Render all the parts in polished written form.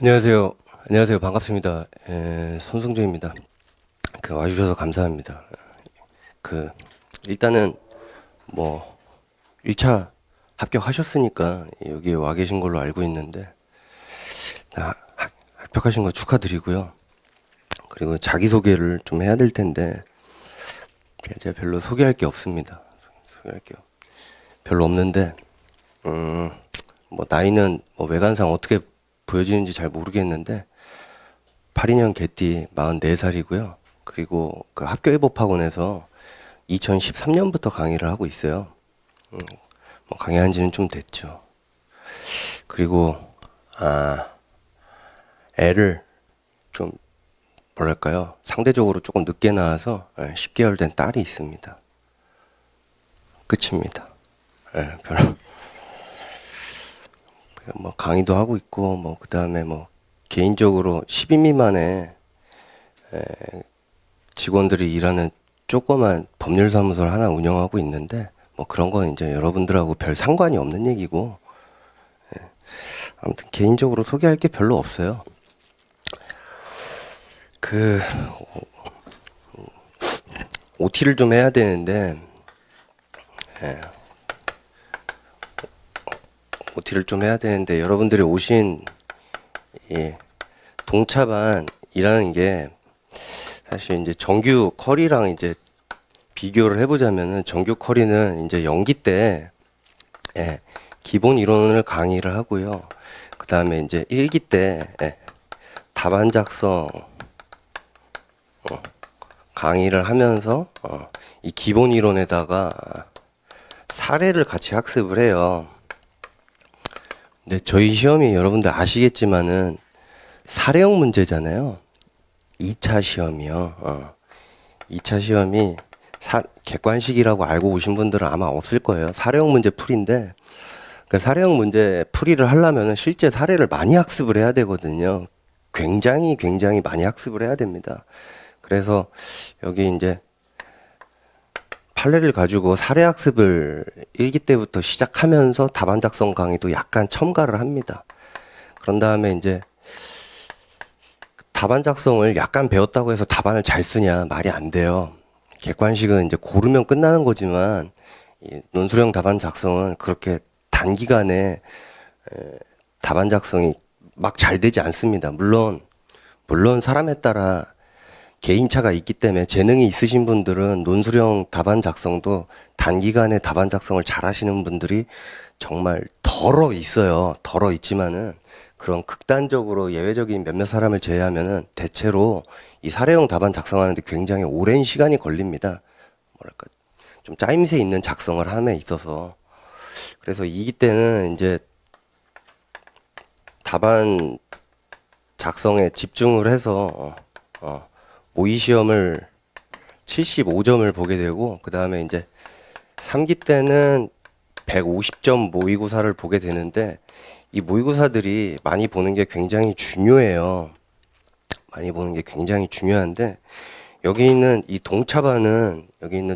안녕하세요. 안녕하세요. 반갑습니다. 손승주입니다. 와주셔서 감사합니다. 그, 일단은, 뭐, 1차 합격하셨으니까 여기에 와 계신 걸로 알고 있는데, 합격하신 거 축하드리고요. 그리고 자기소개를 좀 해야 될 텐데, 제가 별로 소개할 게 없습니다. 소개할 게 별로 없는데, 뭐, 나이는 뭐 외관상 어떻게 보여지는지 잘 모르겠는데, 82년 개띠 44살이고요. 그리고 그 학교회복학원에서 2013년부터 강의를 하고 있어요. 뭐 강의한 지는 좀 됐죠. 그리고 애를 좀 뭐랄까요? 상대적으로 조금 늦게 낳아서 10개월 된 딸이 있습니다. 끝입니다. 별로 뭐 강의도 하고 있고 뭐 그다음에 뭐 개인적으로 10인 미만의 직원들이 일하는 조그만 법률사무소를 하나 운영하고 있는데 뭐 그런 건 이제 여러분들하고 별 상관이 없는 얘기고 아무튼 개인적으로 소개할 게 별로 없어요. OT를 좀 해야 되는데 OT를 좀 해야 되는데 여러분들이 오신 동차반이라는 게 사실 이제 정규 컬이랑 이제 비교를 해보자면은 정규 컬이는 이제 연기 때 기본 이론을 강의를 하고요. 그 다음에 이제 1기 때 답안 작성 강의를 하면서 이 기본 이론에다가 사례를 같이 학습을 해요. 근데 저희 시험이 여러분들 아시겠지만은 사례형 문제잖아요. 2차 시험이요. 2차 시험이 객관식이라고 알고 오신 분들은 아마 없을 거예요. 사례형 문제 풀이인데 그 사례형 문제 풀이를 하려면 실제 사례를 많이 학습을 해야 되거든요. 굉장히 많이 학습을 해야 됩니다. 그래서 여기 이제 판례를 가지고 사례 학습을 1기 때부터 시작하면서 답안 작성 강의도 약간 첨가를 합니다. 그런 다음에 이제 답안 작성을 약간 배웠다고 해서 답안을 잘 쓰냐 말이 안 돼요. 객관식은 이제 고르면 끝나는 거지만 이 논술형 답안 작성은 그렇게 단기간에 답안 작성이 막 잘 되지 않습니다. 물론 사람에 따라 개인차가 있기 때문에 재능이 있으신 분들은 논술형 답안 작성도 단기간에 답안 작성을 잘 하시는 분들이 정말 덜어 있어요. 덜어 있지만은 그런 극단적으로 예외적인 몇몇 사람을 제외하면은 대체로 이 사례형 답안 작성하는데 굉장히 오랜 시간이 걸립니다. 뭐랄까 좀 짜임새 있는 작성을 함에 있어서 그래서 이 때는 이제 답안 작성에 집중을 해서 모의 시험을 75점을 보게 되고 그 다음에 이제 3기 때는 150점 모의고사를 보게 되는데 이 모의고사들이 많이 보는 게 굉장히 중요해요. 많이 보는 게 굉장히 중요한데 여기 있는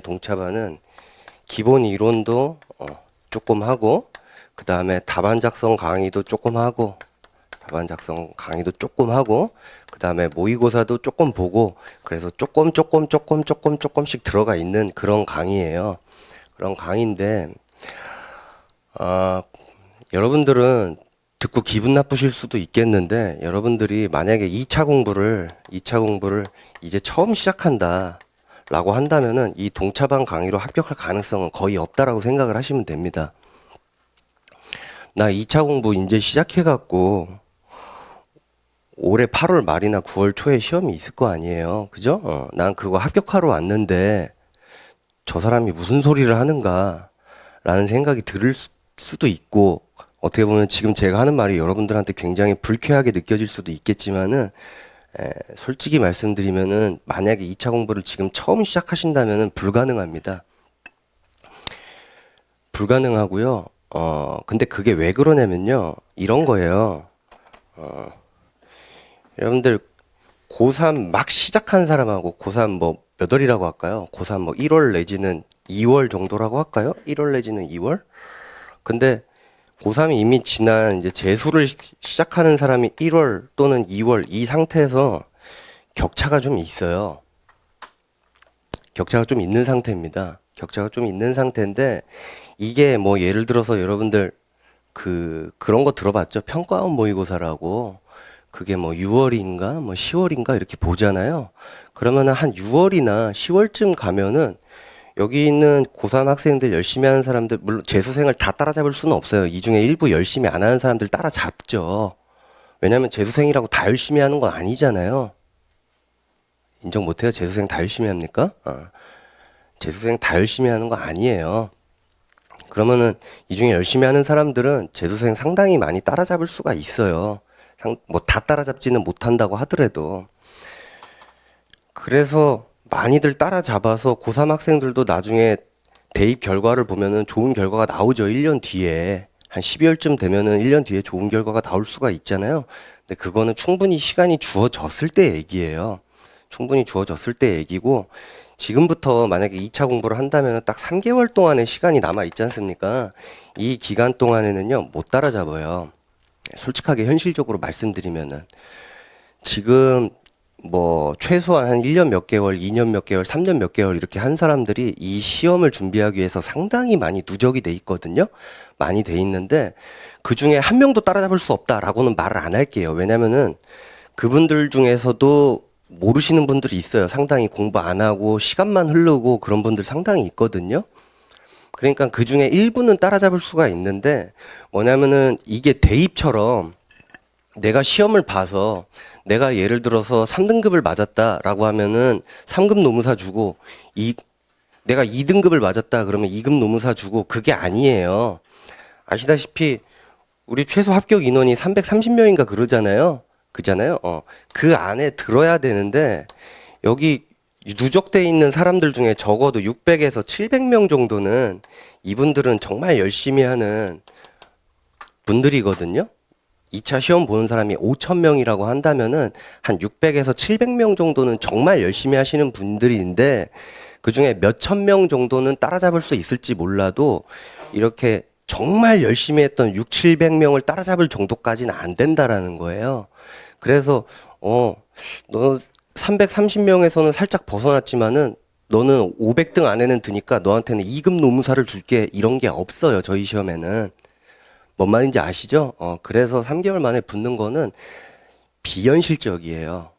동차반은 기본 이론도 조금 하고 그 다음에 답안 작성 강의도 조금 하고 그 다음에 모의고사도 조금 보고 그래서 조금씩 들어가 있는 그런 강의예요. 그런 강의인데 여러분들은 듣고 기분 나쁘실 수도 있겠는데 여러분들이 만약에 2차 공부를 이제 처음 시작한다 라고 한다면은 이 동차반 강의로 합격할 가능성은 거의 없다라고 생각을 하시면 됩니다. 나 2차 공부 이제 시작해갖고 올해 8월 말이나 9월 초에 시험이 있을 거 아니에요. 그죠? 난 그거 합격하러 왔는데 저 사람이 무슨 소리를 하는가 라는 생각이 들 수도 있고 어떻게 보면 지금 제가 하는 말이 여러분들한테 굉장히 불쾌하게 느껴질 수도 있겠지만은 솔직히 말씀드리면은 만약에 2차 공부를 지금 처음 시작하신다면은 불가능합니다. 불가능하고요. 근데 그게 왜 그러냐면요. 이런 거예요. 여러분들 고3 막 시작한 사람하고 고3 뭐 몇 월이라고 할까요? 고3 뭐 1월 내지는 2월 정도라고 할까요? 1월 내지는 2월? 근데 고3이 이미 지난 이제 재수를 시작하는 사람이 1월 또는 2월 이 상태에서 격차가 좀 있어요. 격차가 좀 있는 상태입니다. 격차가 좀 있는 상태인데 이게 뭐 예를 들어서 여러분들 그런 거 들어봤죠? 평가원 모의고사라고. 그게 뭐 6월인가 뭐 10월인가 이렇게 보잖아요. 그러면은 한 6월이나 10월쯤 가면은 여기 있는 고3 학생들 열심히 하는 사람들, 물론 재수생을 다 따라잡을 수는 없어요. 이 중에 일부 열심히 안 하는 사람들 따라잡죠. 왜냐면 재수생이라고 다 열심히 하는 건 아니잖아요. 인정 못해요? 재수생 다 열심히 합니까? 재수생 다 열심히 하는 거 아니에요. 그러면은 이 중에 열심히 하는 사람들은 재수생 상당히 많이 따라잡을 수가 있어요. 뭐 다 따라잡지는 못한다고 하더라도. 그래서 많이들 따라잡아서 고3 학생들도 나중에 대입 결과를 보면은 좋은 결과가 나오죠. 1년 뒤에. 한 12월쯤 되면은 1년 뒤에 좋은 결과가 나올 수가 있잖아요. 근데 그거는 충분히 시간이 주어졌을 때 얘기예요. 충분히 주어졌을 때 얘기고, 지금부터 만약에 2차 공부를 한다면 딱 3개월 동안의 시간이 남아 있지 않습니까? 이 기간 동안에는요, 못 따라잡아요. 솔직하게 현실적으로 말씀드리면은. 지금 뭐 최소한 한 1년 몇 개월, 2년 몇 개월, 3년 몇 개월 이렇게 한 사람들이 이 시험을 준비하기 위해서 상당히 많이 누적이 돼 있거든요. 많이 돼 있는데 그 중에 한 명도 따라잡을 수 없다라고는 말을 안 할게요. 왜냐면은 그분들 중에서도 모르시는 분들이 있어요. 상당히 공부 안 하고 시간만 흐르고 그런 분들 상당히 있거든요. 그러니까 그 중에 일부는 따라잡을 수가 있는데 뭐냐면은 이게 대입처럼 내가 시험을 봐서 내가 예를 들어서 3등급을 맞았다라고 하면은 3급 노무사 주고 내가 2등급을 맞았다 그러면 2급 노무사 주고 그게 아니에요. 아시다시피 우리 최소 합격 인원이 330명인가 그러잖아요. 그잖아요. 그 안에 들어야 되는데 여기 누적돼 있는 사람들 중에 적어도 600에서 700명 정도는 이분들은 정말 열심히 하는 분들이거든요. 2차 시험 보는 사람이 5,000명이라고 한다면은 한 600에서 700명 정도는 정말 열심히 하시는 분들인데 그 중에 몇천 명 정도는 따라잡을 수 있을지 몰라도 이렇게 정말 열심히 했던 6, 700명을 따라잡을 정도까지는 안 된다라는 거예요. 그래서 너 330명에서는 살짝 벗어났지만은 너는 500등 안에는 드니까 너한테는 2급 노무사를 줄게 이런 게 없어요. 저희 시험에는. 뭔 말인지 아시죠? 그래서 3개월 만에 붙는 거는 비현실적이에요.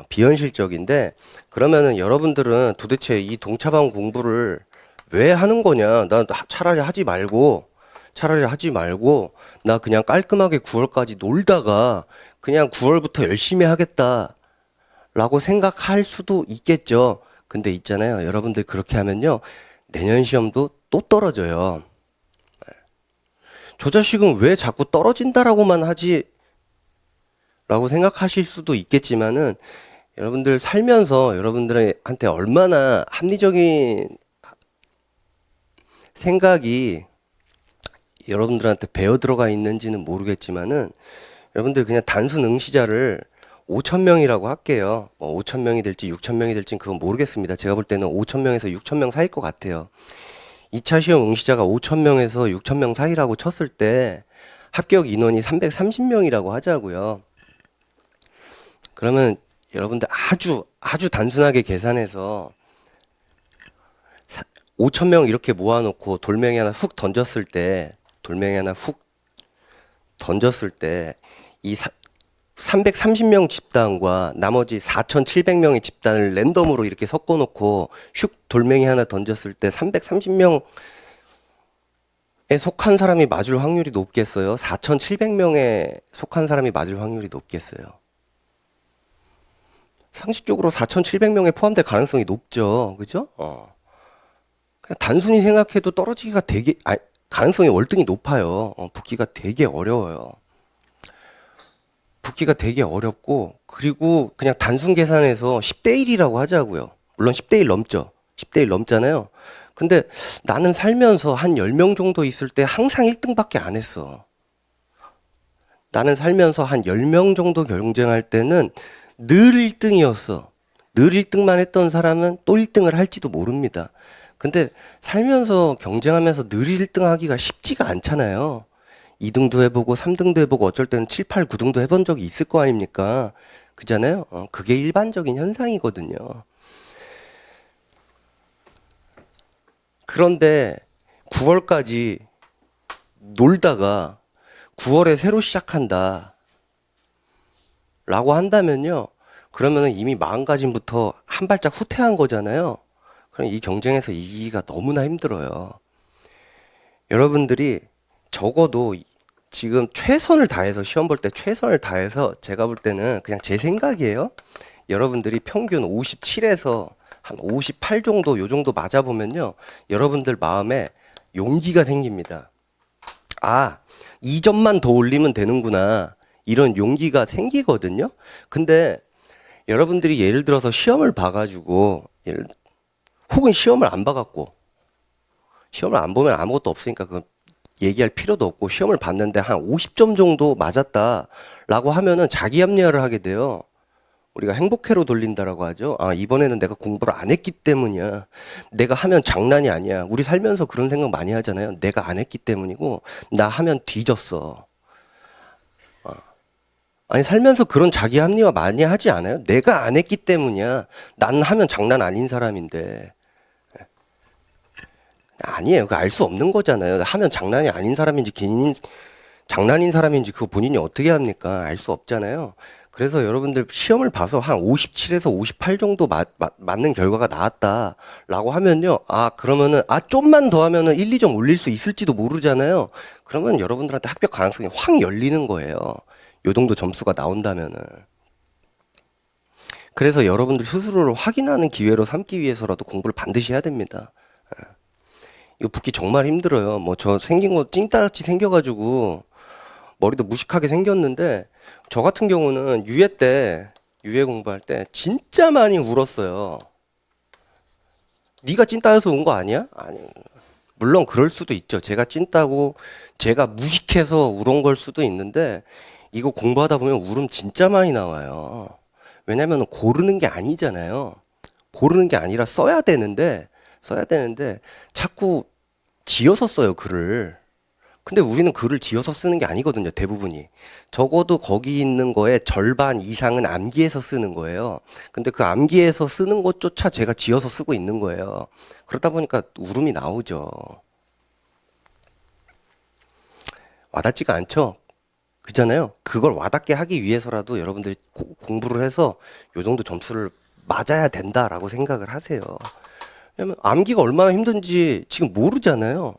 비현실적인데 그러면은 여러분들은 도대체 이 동차방 공부를 왜 하는 거냐? 나 차라리 하지 말고 나 그냥 깔끔하게 9월까지 놀다가 그냥 9월부터 열심히 하겠다라고 생각할 수도 있겠죠. 근데 있잖아요. 여러분들 그렇게 하면요. 내년 시험도 또 떨어져요. 저 자식은 왜 자꾸 떨어진다라고만 하지? 라고 생각하실 수도 있겠지만은 여러분들 살면서 여러분들한테 얼마나 합리적인 생각이 여러분들한테 배어 들어가 있는지는 모르겠지만은 여러분들 그냥 단순 응시자를 5,000명이라고 할게요. 5,000명이 될지 6,000명이 될지 그건 모르겠습니다. 제가 볼 때는 5,000명에서 6,000명 사이일 것 같아요. 2차 시험 응시자가 5,000명에서 6,000명 사이라고 쳤을 때 합격 인원이 330명이라고 하자고요. 그러면 여러분들 아주 단순하게 계산해서 5,000명 이렇게 모아놓고 돌멩이 하나 훅 던졌을 때 이 330명 집단과 나머지 4,700명의 집단을 랜덤으로 이렇게 섞어놓고 슉 돌멩이 하나 던졌을 때 330명에 속한 사람이 맞을 확률이 높겠어요? 4,700명에 속한 사람이 맞을 확률이 높겠어요? 상식적으로 4,700명에 포함될 가능성이 높죠. 그죠? 그냥 단순히 생각해도 떨어지기가 가능성이 월등히 높아요. 붙기가 되게 어려워요. 붙기가 되게 어렵고, 그리고 그냥 단순 계산해서 10대 1이라고 하자고요. 물론 10대 1 넘죠. 10대 1 넘잖아요. 근데 나는 살면서 한 10명 정도 있을 때 항상 1등밖에 안 했어. 나는 살면서 한 10명 정도 경쟁할 때는 늘 1등이었어. 늘 1등만 했던 사람은 또 1등을 할지도 모릅니다. 근데 살면서 경쟁하면서 늘 1등 하기가 쉽지가 않잖아요. 2등도 해보고 3등도 해보고 어쩔 때는 7, 8, 9등도 해본 적이 있을 거 아닙니까? 그잖아요. 그게 일반적인 현상이거든요. 그런데 9월까지 놀다가 9월에 새로 시작한다 라고 한다면요, 그러면 이미 마음가짐부터 한 발짝 후퇴한 거잖아요. 그럼 이 경쟁에서 이기기가 너무나 힘들어요. 여러분들이 적어도 지금 최선을 다해서 시험 볼 때 최선을 다해서, 제가 볼 때는 그냥 제 생각이에요. 여러분들이 평균 57에서 한 58 정도, 요 정도 맞아보면요, 여러분들 마음에 용기가 생깁니다. 아, 2점만 더 올리면 되는구나, 이런 용기가 생기거든요. 근데 여러분들이 예를 들어서 시험을 봐가지고, 혹은 시험을 안 봐갖고, 시험을 안 보면 아무것도 없으니까 그 얘기할 필요도 없고, 시험을 봤는데 한 50점 정도 맞았다라고 하면은 자기 합리화를 하게 돼요. 우리가 행복회로 돌린다라고 하죠. 아, 이번에는 내가 공부를 안 했기 때문이야. 내가 하면 장난이 아니야. 우리 살면서 그런 생각 많이 하잖아요. 내가 안 했기 때문이고, 나 하면 뒤졌어. 아니, 살면서 그런 자기 합리화 많이 하지 않아요? 내가 안 했기 때문이야. 난 하면 장난 아닌 사람인데. 아니에요. 그거 알 수 없는 거잖아요. 하면 장난이 아닌 사람인지 장난인 사람인지 그거 본인이 어떻게 합니까? 알 수 없잖아요. 그래서 여러분들 시험을 봐서 한 57에서 58 정도 맞는 결과가 나왔다라고 하면요. 아, 그러면은, 좀만 더 하면은 1, 2점 올릴 수 있을지도 모르잖아요. 그러면 여러분들한테 합격 가능성이 확 열리는 거예요. 요 정도 점수가 나온다면은. 그래서 여러분들 스스로를 확인하는 기회로 삼기 위해서라도 공부를 반드시 해야 됩니다. 이거 붙기 정말 힘들어요. 뭐 저 생긴 거 찐따같이 생겨가지고 머리도 무식하게 생겼는데, 저 같은 경우는 유예 공부할 때 진짜 많이 울었어요. 네가 찐따여서 운 거 아니야? 아니, 물론 그럴 수도 있죠. 제가 찐따고 제가 무식해서 울은 걸 수도 있는데, 이거 공부하다 보면 울음 진짜 많이 나와요. 왜냐면 고르는 게 아니잖아요. 고르는 게 아니라 써야 되는데 자꾸 지어서 써요, 글을. 근데 우리는 글을 지어서 쓰는 게 아니거든요, 대부분이. 적어도 거기 있는 거에 절반 이상은 암기해서 쓰는 거예요. 근데 그 암기해서 쓰는 것조차 제가 지어서 쓰고 있는 거예요. 그러다 보니까 울음이 나오죠. 와닿지가 않죠? 그잖아요. 그걸 와닿게 하기 위해서라도 여러분들이 공부를 해서 요 정도 점수를 맞아야 된다라고 생각을 하세요. 왜냐면 암기가 얼마나 힘든지 지금 모르잖아요.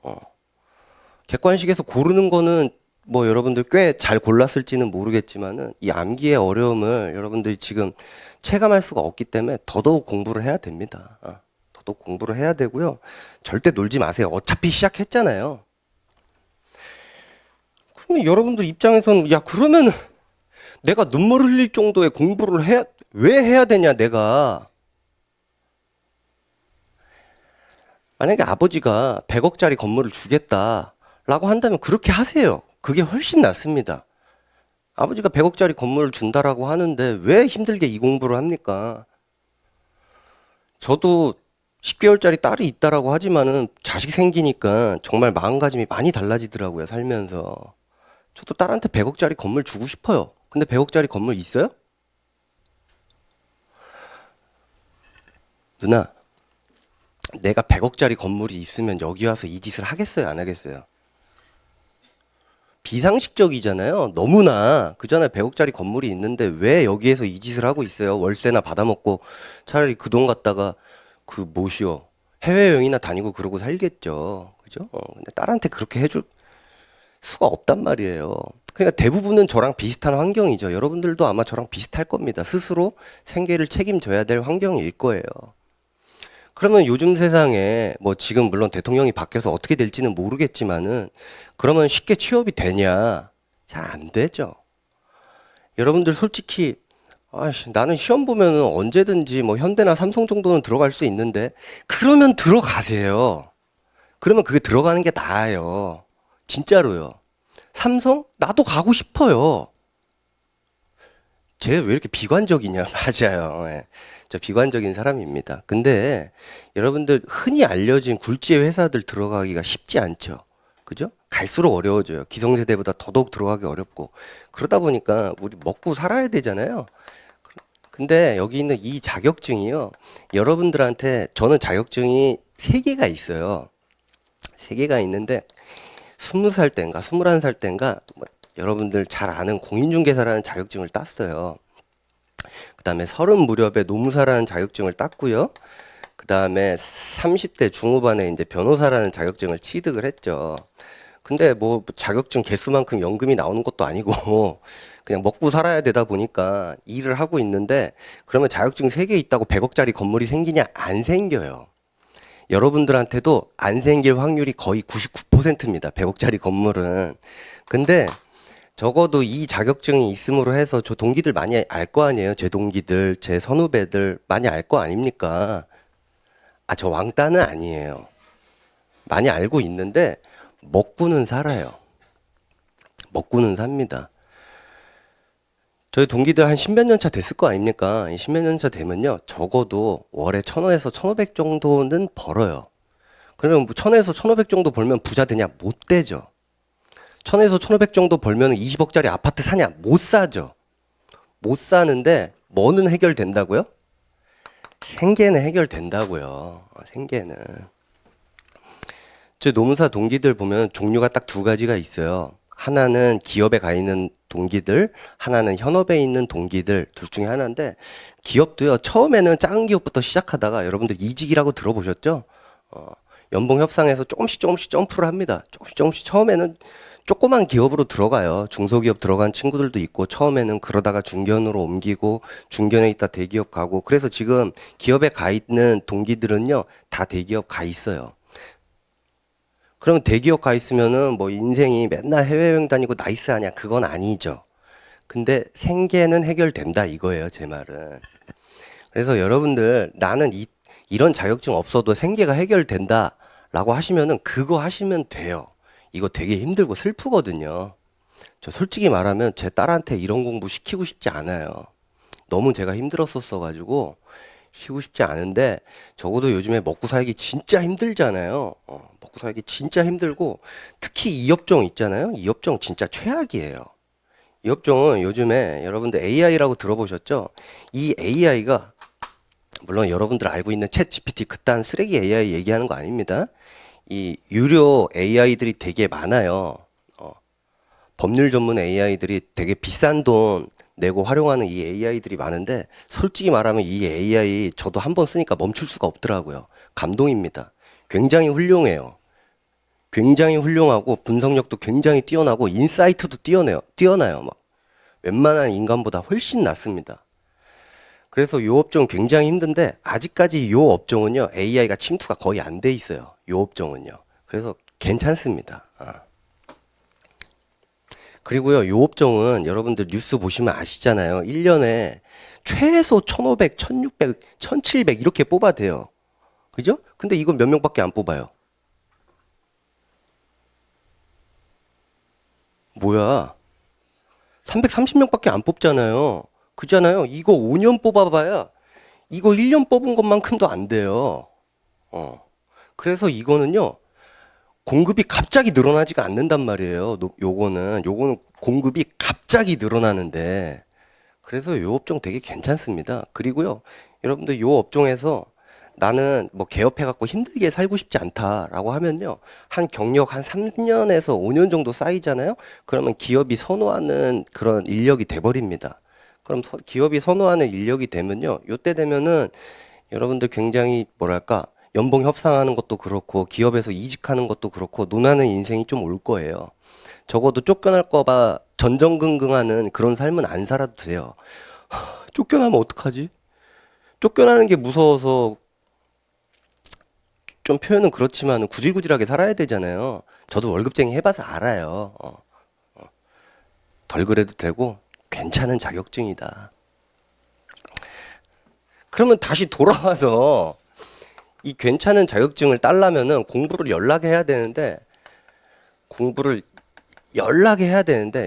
객관식에서 고르는 거는 뭐 여러분들 꽤 잘 골랐을지는 모르겠지만은, 이 암기의 어려움을 여러분들이 지금 체감할 수가 없기 때문에 더더욱 공부를 해야 됩니다. 더더욱 공부를 해야 되고요. 절대 놀지 마세요. 어차피 시작했잖아요. 그러면 여러분들 입장에서는, 야, 그러면 내가 눈물 흘릴 정도의 공부를 왜 해야 되냐, 내가. 만약에 아버지가 100억짜리 건물을 주겠다라고 한다면 그렇게 하세요. 그게 훨씬 낫습니다. 아버지가 100억짜리 건물을 준다라고 하는데 왜 힘들게 이 공부를 합니까? 저도 10개월짜리 딸이 있다라고 하지만은 자식 생기니까 정말 마음가짐이 많이 달라지더라고요, 살면서. 저도 딸한테 100억짜리 건물 주고 싶어요. 근데 100억짜리 건물 있어요? 누나, 내가 100억짜리 건물이 있으면 여기 와서 이 짓을 하겠어요, 안 하겠어요? 비상식적이잖아요. 너무나. 그잖아요. 100억짜리 건물이 있는데 왜 여기에서 이 짓을 하고 있어요? 월세나 받아먹고 차라리 그 돈 갖다가 그 뭐시오, 해외여행이나 다니고 그러고 살겠죠. 그죠? 근데 딸한테 그렇게 해줄 수가 없단 말이에요. 그러니까 대부분은 저랑 비슷한 환경이죠. 여러분들도 아마 저랑 비슷할 겁니다. 스스로 생계를 책임져야 될 환경일 거예요. 그러면 요즘 세상에 뭐 지금 물론 대통령이 바뀌어서 어떻게 될지는 모르겠지만은, 그러면 쉽게 취업이 되냐? 잘 안 되죠. 여러분들 솔직히, 나는 시험 보면은 언제든지 뭐 현대나 삼성 정도는 들어갈 수 있는데, 그러면 들어가세요. 그러면 그게 들어가는 게 나아요. 진짜로요. 삼성? 나도 가고 싶어요. 쟤 왜 이렇게 비관적이냐? 맞아요. 예. 저 비관적인 사람입니다. 근데 여러분들 흔히 알려진 굴지의 회사들 들어가기가 쉽지 않죠. 그죠? 갈수록 어려워져요. 기성세대보다 더더욱 들어가기 어렵고. 그러다 보니까 우리 먹고 살아야 되잖아요. 근데 여기 있는 이 자격증이요. 여러분들한테 저는 자격증이 3개가 있어요. 3개가 있는데 20살 땐가 21살 땐가 뭐 여러분들 잘 아는 공인중개사라는 자격증을 땄어요. 그 다음에 30 무렵에 노무사라는 자격증을 땄고요. 그 다음에 30대 중후반에 이제 변호사라는 자격증을 취득을 했죠. 근데 뭐 자격증 개수만큼 연금이 나오는 것도 아니고 그냥 먹고 살아야 되다 보니까 일을 하고 있는데 그러면 자격증 3개 있다고 100억짜리 건물이 생기냐? 안 생겨요. 여러분들한테도 안 생길 확률이 거의 99%입니다. 100억짜리 건물은. 근데 적어도 이 자격증이 있음으로 해서 저 동기들 많이 알 거 아니에요. 제 동기들, 제 선후배들 많이 알 거 아닙니까? 아, 저 왕따는 아니에요. 많이 알고 있는데 먹고는 살아요. 먹고는 삽니다. 저희 동기들 한 10몇 년 차 됐을 거 아닙니까? 10몇 년 차 되면요. 적어도 월에 1,000원에서 1,500 정도는 벌어요. 그러면 뭐 1,000에서 1,500 정도 벌면 부자 되냐? 못 되죠. 1,000에서 1,500 정도 벌면 20억짜리 아파트 사냐? 못 사죠. 못 사는데 뭐는 해결된다고요? 생계는 해결된다고요. 생계는. 저 노무사 동기들 보면 종류가 딱 2가지가 있어요. 하나는 기업에 가 있는 동기들, 하나는 현업에 있는 동기들 둘 중에 하나인데 기업도요. 처음에는 작은 기업부터 시작하다가 여러분들 이직이라고 들어보셨죠? 연봉 협상에서 조금씩 점프를 합니다. 조금씩 처음에는 조그만 기업으로 들어가요. 중소기업 들어간 친구들도 있고 처음에는 그러다가 중견으로 옮기고 중견에 있다 대기업 가고 그래서 지금 기업에 가 있는 동기들은요. 다 대기업 가 있어요. 그러면 대기업 가 있으면은 뭐 인생이 맨날 해외여행 다니고 나이스하냐? 그건 아니죠. 근데 생계는 해결된다 이거예요, 제 말은. 그래서 여러분들 나는 이런 자격증 없어도 생계가 해결된다라고 하시면은 그거 하시면 돼요. 이거 되게 힘들고 슬프거든요. 저 솔직히 말하면 제 딸한테 이런 공부 시키고 싶지 않아요. 너무 제가 힘들었었어 가지고 쉬고 싶지 않은데 적어도 요즘에 먹고 살기 진짜 힘들잖아요. 먹고 살기 진짜 힘들고 특히 이 업종 있잖아요. 이 업종 진짜 최악이에요. 이 업종은 요즘에 여러분들 AI라고 들어보셨죠? 이 AI가 물론 여러분들 알고 있는 챗 GPT 그딴 쓰레기 AI 얘기하는 거 아닙니다. 이 유료 AI들이 되게 많아요. 법률 전문 AI들이 되게 비싼 돈 내고 활용하는 이 AI들이 많은데 솔직히 말하면 이 AI 저도 한번 쓰니까 멈출 수가 없더라고요. 감동입니다. 굉장히 훌륭해요. 굉장히 훌륭하고 분석력도 굉장히 뛰어나고 인사이트도 뛰어나요. 막 웬만한 인간보다 훨씬 낫습니다. 그래서 요 업종 굉장히 힘든데 아직까지 요 업종은요 AI가 침투가 거의 안 돼 있어요. 요 업종은요. 그래서 괜찮습니다. 그리고요 요 업종은 여러분들 뉴스 보시면 아시잖아요. 1년에 최소 1,500, 1,600, 1,700 이렇게 뽑아대요. 그죠? 근데 이건 몇 명밖에 안 뽑아요. 뭐야? 330명밖에 안 뽑잖아요. 그잖아요. 이거 5년 뽑아봐야 이거 1년 뽑은 것만큼도 안 돼요. 그래서 이거는요. 공급이 갑자기 늘어나지가 않는단 말이에요. 요거는 공급이 갑자기 늘어나는데 그래서 요 업종 되게 괜찮습니다. 그리고요. 여러분들 요 업종에서 나는 뭐 개업해갖고 힘들게 살고 싶지 않다라고 하면요. 한 경력 한 3년에서 5년 정도 쌓이잖아요. 그러면 기업이 선호하는 그런 인력이 돼버립니다. 그럼 기업이 선호하는 인력이 되면요. 요때 되면은 여러분들 굉장히 뭐랄까 연봉 협상하는 것도 그렇고 기업에서 이직하는 것도 그렇고 논하는 인생이 좀 올 거예요. 적어도 쫓겨날까 봐 전전긍긍하는 그런 삶은 안 살아도 돼요. 쫓겨나면 어떡하지? 쫓겨나는 게 무서워서 좀 표현은 그렇지만 구질구질하게 살아야 되잖아요. 저도 월급쟁이 해봐서 알아요. 덜 그래도 되고 괜찮은 자격증이다. 그러면 다시 돌아와서 이 괜찮은 자격증을 따려면은 공부를 연락해야 되는데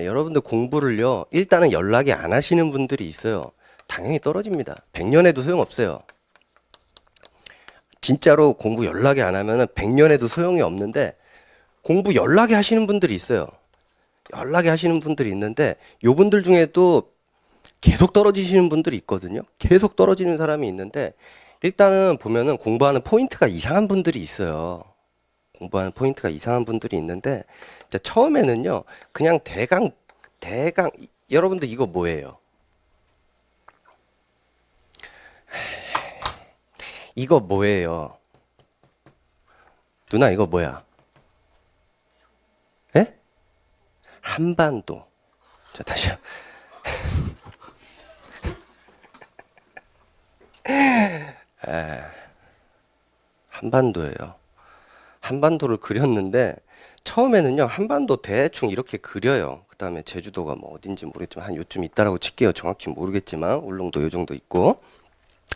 여러분들 공부를요 일단은 연락이 안 하시는 분들이 있어요. 당연히 떨어집니다. 100년에도 소용없어요. 진짜로 공부 연락이 안 하면은 100년에도 소용이 없는데 공부 연락에 하시는 분들이 있어요. 연락에 하시는 분들이 있는데 요분들 중에도 계속 떨어지시는 분들이 있거든요. 계속 떨어지는 사람이 있는데 일단은 보면은 공부하는 포인트가 이상한 분들이 있어요. 공부하는 포인트가 이상한 분들이 있는데 자, 처음에는요. 그냥 대강 여러분들 이거 뭐예요? 이거 뭐예요? 누나 이거 뭐야? 에? 한반도. 자, 다시요. 한반도예요. 한반도를 그렸는데 처음에는요. 한반도 대충 이렇게 그려요. 그다음에 제주도가 뭐 어딘지 모르겠지만 한 요쯤 있다라고 칠게요. 정확히 모르겠지만 울릉도 요 정도 있고.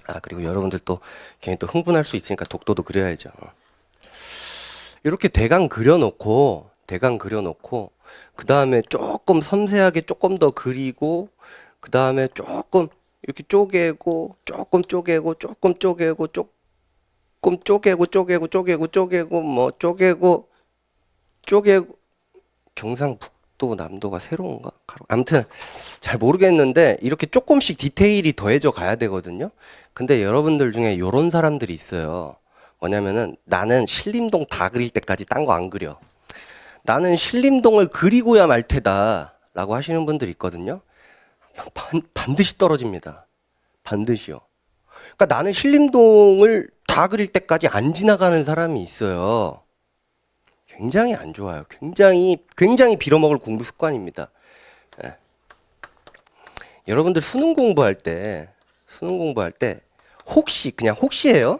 아, 그리고 여러분들 또 괜히 또 흥분할 수 있으니까 독도도 그려야죠. 이렇게 대강 그려놓고 그다음에 조금 섬세하게 조금 더 그리고 그다음에 조금 이렇게 쪼개고 조금 쪼개고 조금 쪼개고 조금 쪼개고 뭐 쪼개고 경상북도 남도가 새로운가? 아무튼 잘 모르겠는데 이렇게 조금씩 디테일이 더해져 가야 되거든요. 근데 여러분들 중에 요런 사람들이 있어요. 뭐냐면은 나는 신림동 다 그릴 때까지 딴 거 안 그려. 나는 신림동을 그리고야 말 테다 라고 하시는 분들이 있거든요. 반드시 떨어집니다. 반드시요. 그러니까 나는 신림동을 다 그릴 때까지 안 지나가는 사람이 있어요. 굉장히 안 좋아요. 굉장히 빌어먹을 공부 습관입니다. 예. 여러분들 수능 공부할 때 혹시 그냥 혹시예요.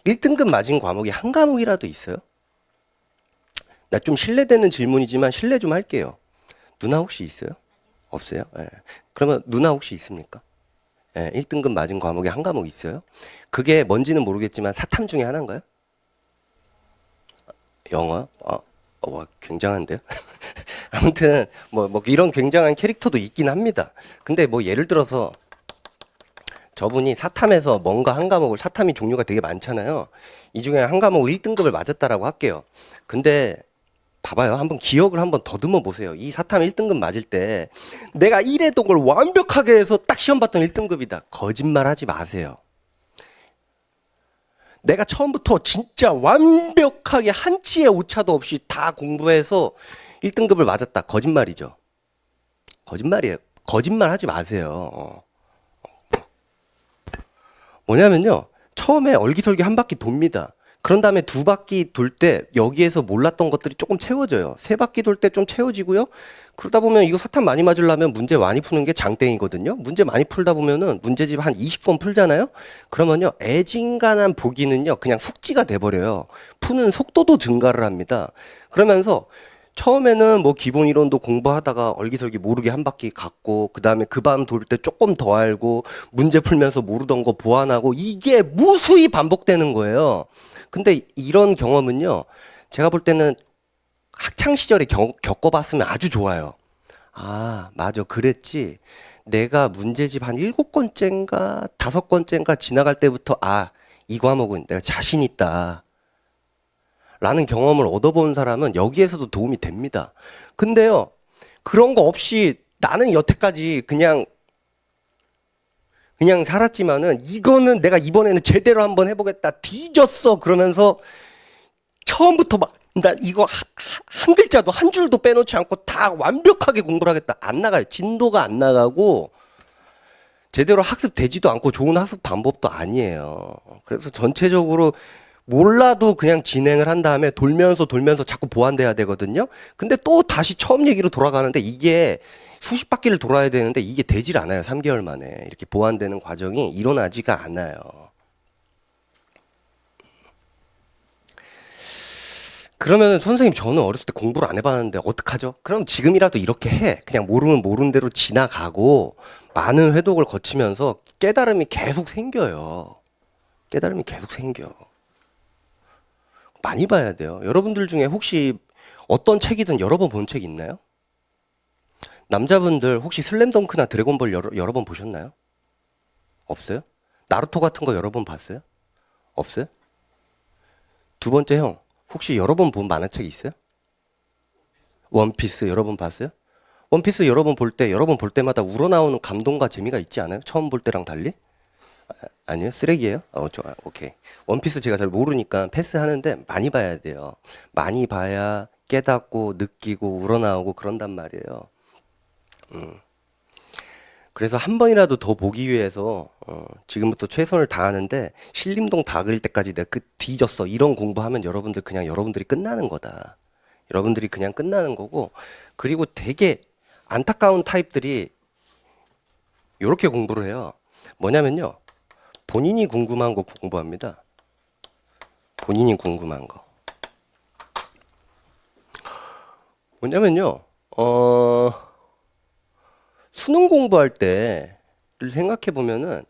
1등급 맞은 과목이 한 과목이라도 있어요? 나 좀 실례되는 질문이지만 실례 좀 할게요. 누나 혹시 있어요? 없어요? 예. 그러면 누나 혹시 있습니까? 예, 1등급 맞은 과목이 한 과목 있어요? 그게 뭔지는 모르겠지만 사탐 중에 하나인가요? 영어? 와, 굉장한데요? 아무튼 뭐 이런 굉장한 캐릭터도 있긴 합니다. 근데 뭐 예를 들어서 저분이 사탐에서 뭔가 한 과목을 사탐이 종류가 되게 많잖아요. 이 중에 한 과목 1등급을 맞았다라고 할게요. 근데 봐봐요. 한번 기억을 한번 더듬어 보세요. 이 사탐 1등급 맞을 때 내가 1회독을 완벽하게 해서 딱 시험 봤던 1등급이다. 거짓말 하지 마세요. 내가 처음부터 진짜 완벽하게 한치의 오차도 없이 다 공부해서 1등급을 맞았다. 거짓말이죠. 거짓말이에요. 거짓말 하지 마세요. 뭐냐면요. 처음에 얼기설기 한 바퀴 돕니다. 그런 다음에 두 바퀴 돌 때 여기에서 몰랐던 것들이 조금 채워져요. 세 바퀴 돌 때 좀 채워지고요. 그러다 보면 이거 사탐 많이 맞으려면 문제 많이 푸는 게 장땡이거든요. 문제 많이 풀다 보면은 문제집 한 20권 풀잖아요. 그러면요. 애진간한 보기는요. 그냥 숙지가 돼버려요. 푸는 속도도 증가를 합니다. 그러면서 처음에는 뭐 기본 이론도 공부하다가 얼기설기 모르게 한 바퀴 갔고 그다음에 그 밤 돌 때 조금 더 알고 문제 풀면서 모르던 거 보완하고 이게 무수히 반복되는 거예요. 근데 이런 경험은요. 제가 볼 때는 학창 시절에 겪어봤으면 아주 좋아요. 아, 맞아. 그랬지. 내가 문제집 한 7권째인가 5권째인가 지나갈 때부터 이 과목은 내가 자신 있다. 라는 경험을 얻어본 사람은 여기에서도 도움이 됩니다. 근데요, 그런 거 없이 나는 여태까지 그냥 살았지만은 이거는 내가 이번에는 제대로 한번 해보겠다. 뒤졌어. 그러면서 처음부터 나 이거 한 글자도 한 줄도 빼놓지 않고 다 완벽하게 공부를 하겠다. 안 나가요. 진도가 안 나가고 제대로 학습되지도 않고 좋은 학습 방법도 아니에요. 그래서 전체적으로 몰라도 그냥 진행을 한 다음에 돌면서 자꾸 보완돼야 되거든요. 근데 또 다시 처음 얘기로 돌아가는데 이게 수십 바퀴를 돌아야 되는데 이게 되질 않아요. 3개월 만에. 이렇게 보완되는 과정이 일어나지가 않아요. 그러면 선생님 저는 어렸을 때 공부를 안 해봤는데 어떡하죠? 그럼 지금이라도 이렇게 해. 그냥 모르면 모르는 대로 지나가고 많은 회독을 거치면서 깨달음이 계속 생겨요. 깨달음이 계속 생겨. 많이 봐야 돼요. 여러분들 중에 혹시 어떤 책이든 여러 번 본 책 있나요? 남자분들 혹시 슬램덩크나 드래곤볼 여러 번 보셨나요? 없어요? 나루토 같은 거 여러 번 봤어요? 없어요? 두 번째 형, 혹시 여러 번 본 만화책 있어요? 원피스 여러 번 봤어요? 원피스 여러 번 볼 때, 여러 번 볼 때마다 우러나오는 감동과 재미가 있지 않아요? 처음 볼 때랑 달리? 아니요? 쓰레기예요? 좋아. 오케이. 원피스 제가 잘 모르니까 패스하는데 많이 봐야 돼요. 많이 봐야 깨닫고 느끼고 우러나오고 그런단 말이에요. 그래서 한 번이라도 더 보기 위해서 지금부터 최선을 다하는데 신림동 다 그릴 때까지 내가 뒤졌어. 이런 공부하면 여러분들 그냥 여러분들이 끝나는 거다. 여러분들이 그냥 끝나는 거고 그리고 되게 안타까운 타입들이 이렇게 공부를 해요. 뭐냐면요. 본인이 궁금한 거 공부합니다. 본인이 궁금한 거. 뭐냐면요. 수능 공부할 때를 생각해 보면은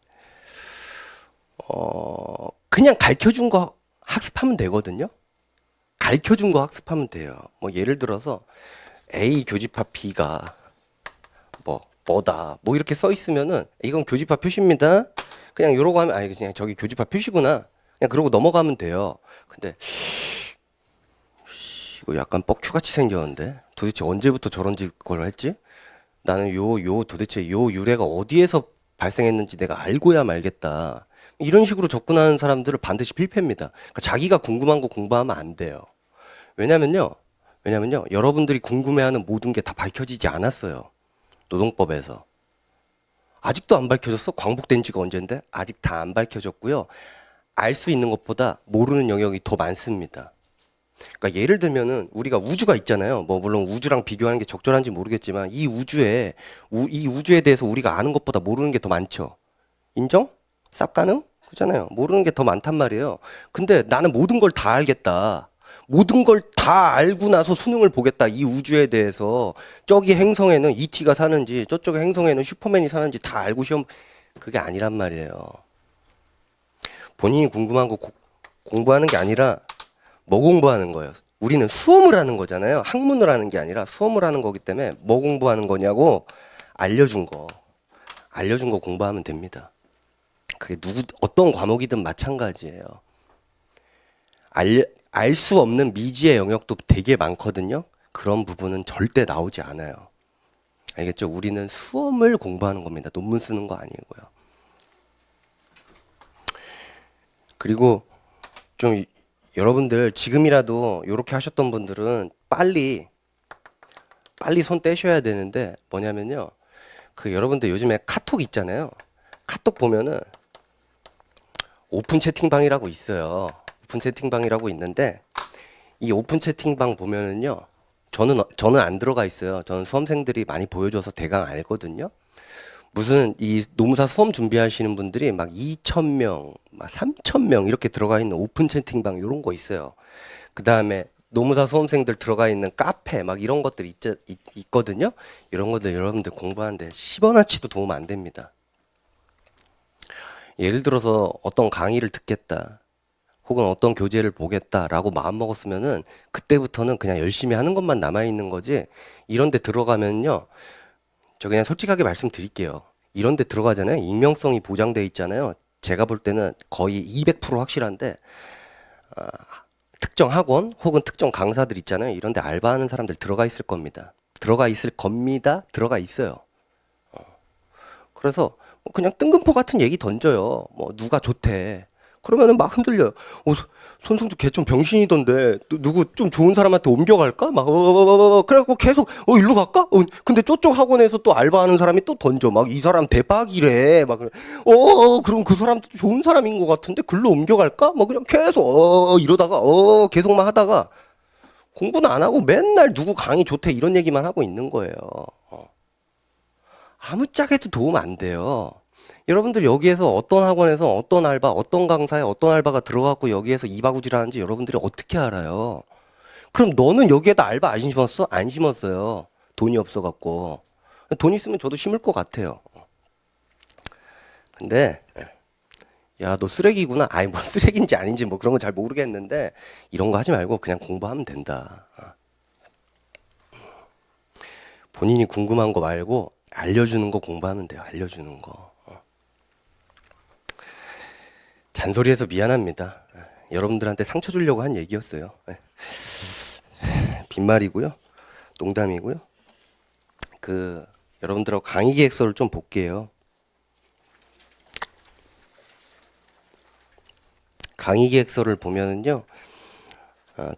그냥 가르쳐 준 거 학습하면 되거든요. 가르쳐 준 거 학습하면 돼요. 뭐 예를 들어서 A 교집합 B가 뭐다 뭐 이렇게 써 있으면은 이건 교집합 표시입니다. 그냥 이러고 하면 아니 그냥 저기 교집합 표시구나. 그냥 그러고 넘어가면 돼요. 근데 이거 약간 뻑큐같이 생겼는데 도대체 언제부터 저런 걸 했지? 나는 도대체 요 유래가 어디에서 발생했는지 내가 알고야 말겠다. 이런 식으로 접근하는 사람들을 반드시 필패입니다. 그러니까 자기가 궁금한 거 공부하면 안 돼요. 왜냐면요. 여러분들이 궁금해하는 모든 게 다 밝혀지지 않았어요. 노동법에서. 아직도 안 밝혀졌어? 광복된 지가 언젠데? 아직 다 안 밝혀졌고요. 알 수 있는 것보다 모르는 영역이 더 많습니다. 그러니까 예를 들면은 우리가 우주가 있잖아요. 뭐 물론 우주랑 비교하는 게 적절한지 모르겠지만 이 우주에 대해서 우리가 아는 것보다 모르는 게 더 많죠. 인정? 쌉 가능? 그잖아요. 모르는 게 더 많단 말이에요. 근데 나는 모든 걸 다 알겠다. 모든 걸 다 알고 나서 수능을 보겠다. 이 우주에 대해서 저기 행성에는 ET가 사는지 저쪽 행성에는 슈퍼맨이 사는지 다 알고 시험 그게 아니란 말이에요. 본인이 궁금한 거 공부하는 게 아니라 뭐 공부하는 거예요? 우리는 수험을 하는 거잖아요. 학문을 하는 게 아니라 수험을 하는 거기 때문에 뭐 공부하는 거냐고 알려준 거 공부하면 됩니다. 그게 어떤 과목이든 마찬가지예요. 알 수 없는 미지의 영역도 되게 많거든요. 그런 부분은 절대 나오지 않아요. 알겠죠? 우리는 수험을 공부하는 겁니다. 논문 쓰는 거 아니고요. 그리고 좀 여러분들 지금이라도 이렇게 하셨던 분들은 빨리 손 떼셔야 되는데 뭐냐면요. 그 여러분들 요즘에 카톡 있잖아요. 카톡 보면은 오픈 채팅방이라고 있어요. 오픈 채팅방이라고 있는데 이 오픈 채팅방 보면은요. 저는 안 들어가 있어요. 저는 수험생들이 많이 보여줘서 대강 알거든요. 무슨 이 노무사 수험 준비하시는 분들이 막 2,000명, 막 3,000명 이렇게 들어가 있는 오픈 채팅방 이런 거 있어요. 그 다음에 노무사 수험생들 들어가 있는 카페 막 이런 것들 있거든요. 이런 것들 여러분들 공부하는데 10원어치도 도움 안 됩니다. 예를 들어서 어떤 강의를 듣겠다. 혹은 어떤 교재를 보겠다라고 마음 먹었으면은 그때부터는 그냥 열심히 하는 것만 남아있는 거지. 이런 데 들어가면요. 저 그냥 솔직하게 말씀드릴게요. 이런 데 들어가잖아요. 익명성이 보장돼 있잖아요. 제가 볼 때는 거의 200% 확실한데 특정 학원 혹은 특정 강사들 있잖아요. 이런 데 알바하는 사람들 들어가 있을 겁니다. 들어가 있을 겁니다. 들어가 있어요. 그래서 그냥 뜬금포 같은 얘기 던져요. 뭐 누가 좋대. 그러면은 막 흔들려요. 손승주 걔 좀 병신이던데 누구 좀 좋은 사람한테 옮겨갈까? 막 그래갖고 계속 일로 갈까? 근데 저쪽 학원에서 또 알바하는 사람이 또 던져. 막 이 사람 대박이래. 막 그럼 그 사람도 좋은 사람인 것 같은데 글로 옮겨갈까? 막 그냥 계속 이러다가 계속만 하다가 공부는 안 하고 맨날 누구 강의 좋대 이런 얘기만 하고 있는 거예요. 아무짝에도 도움 안 돼요. 여러분들 여기에서 어떤 학원에서 어떤 알바, 어떤 강사에 어떤 알바가 들어갔고 여기에서 이바구질 하는지 여러분들이 어떻게 알아요? 그럼 너는 여기에다 알바 안 심었어? 안 심었어요. 돈이 없어갖고. 돈 있으면 저도 심을 것 같아요. 근데 야, 너 쓰레기구나. 아니 뭐 쓰레기인지 아닌지 뭐 그런 거 잘 모르겠는데 이런 거 하지 말고 그냥 공부하면 된다. 본인이 궁금한 거 말고 알려주는 거 공부하면 돼요. 알려주는 거. 잔소리해서 미안합니다. 여러분들한테 상처 주려고 한 얘기였어요. 빈말이고요. 농담이고요. 여러분들하고 강의 계획서를 좀 볼게요. 강의 계획서를 보면은요.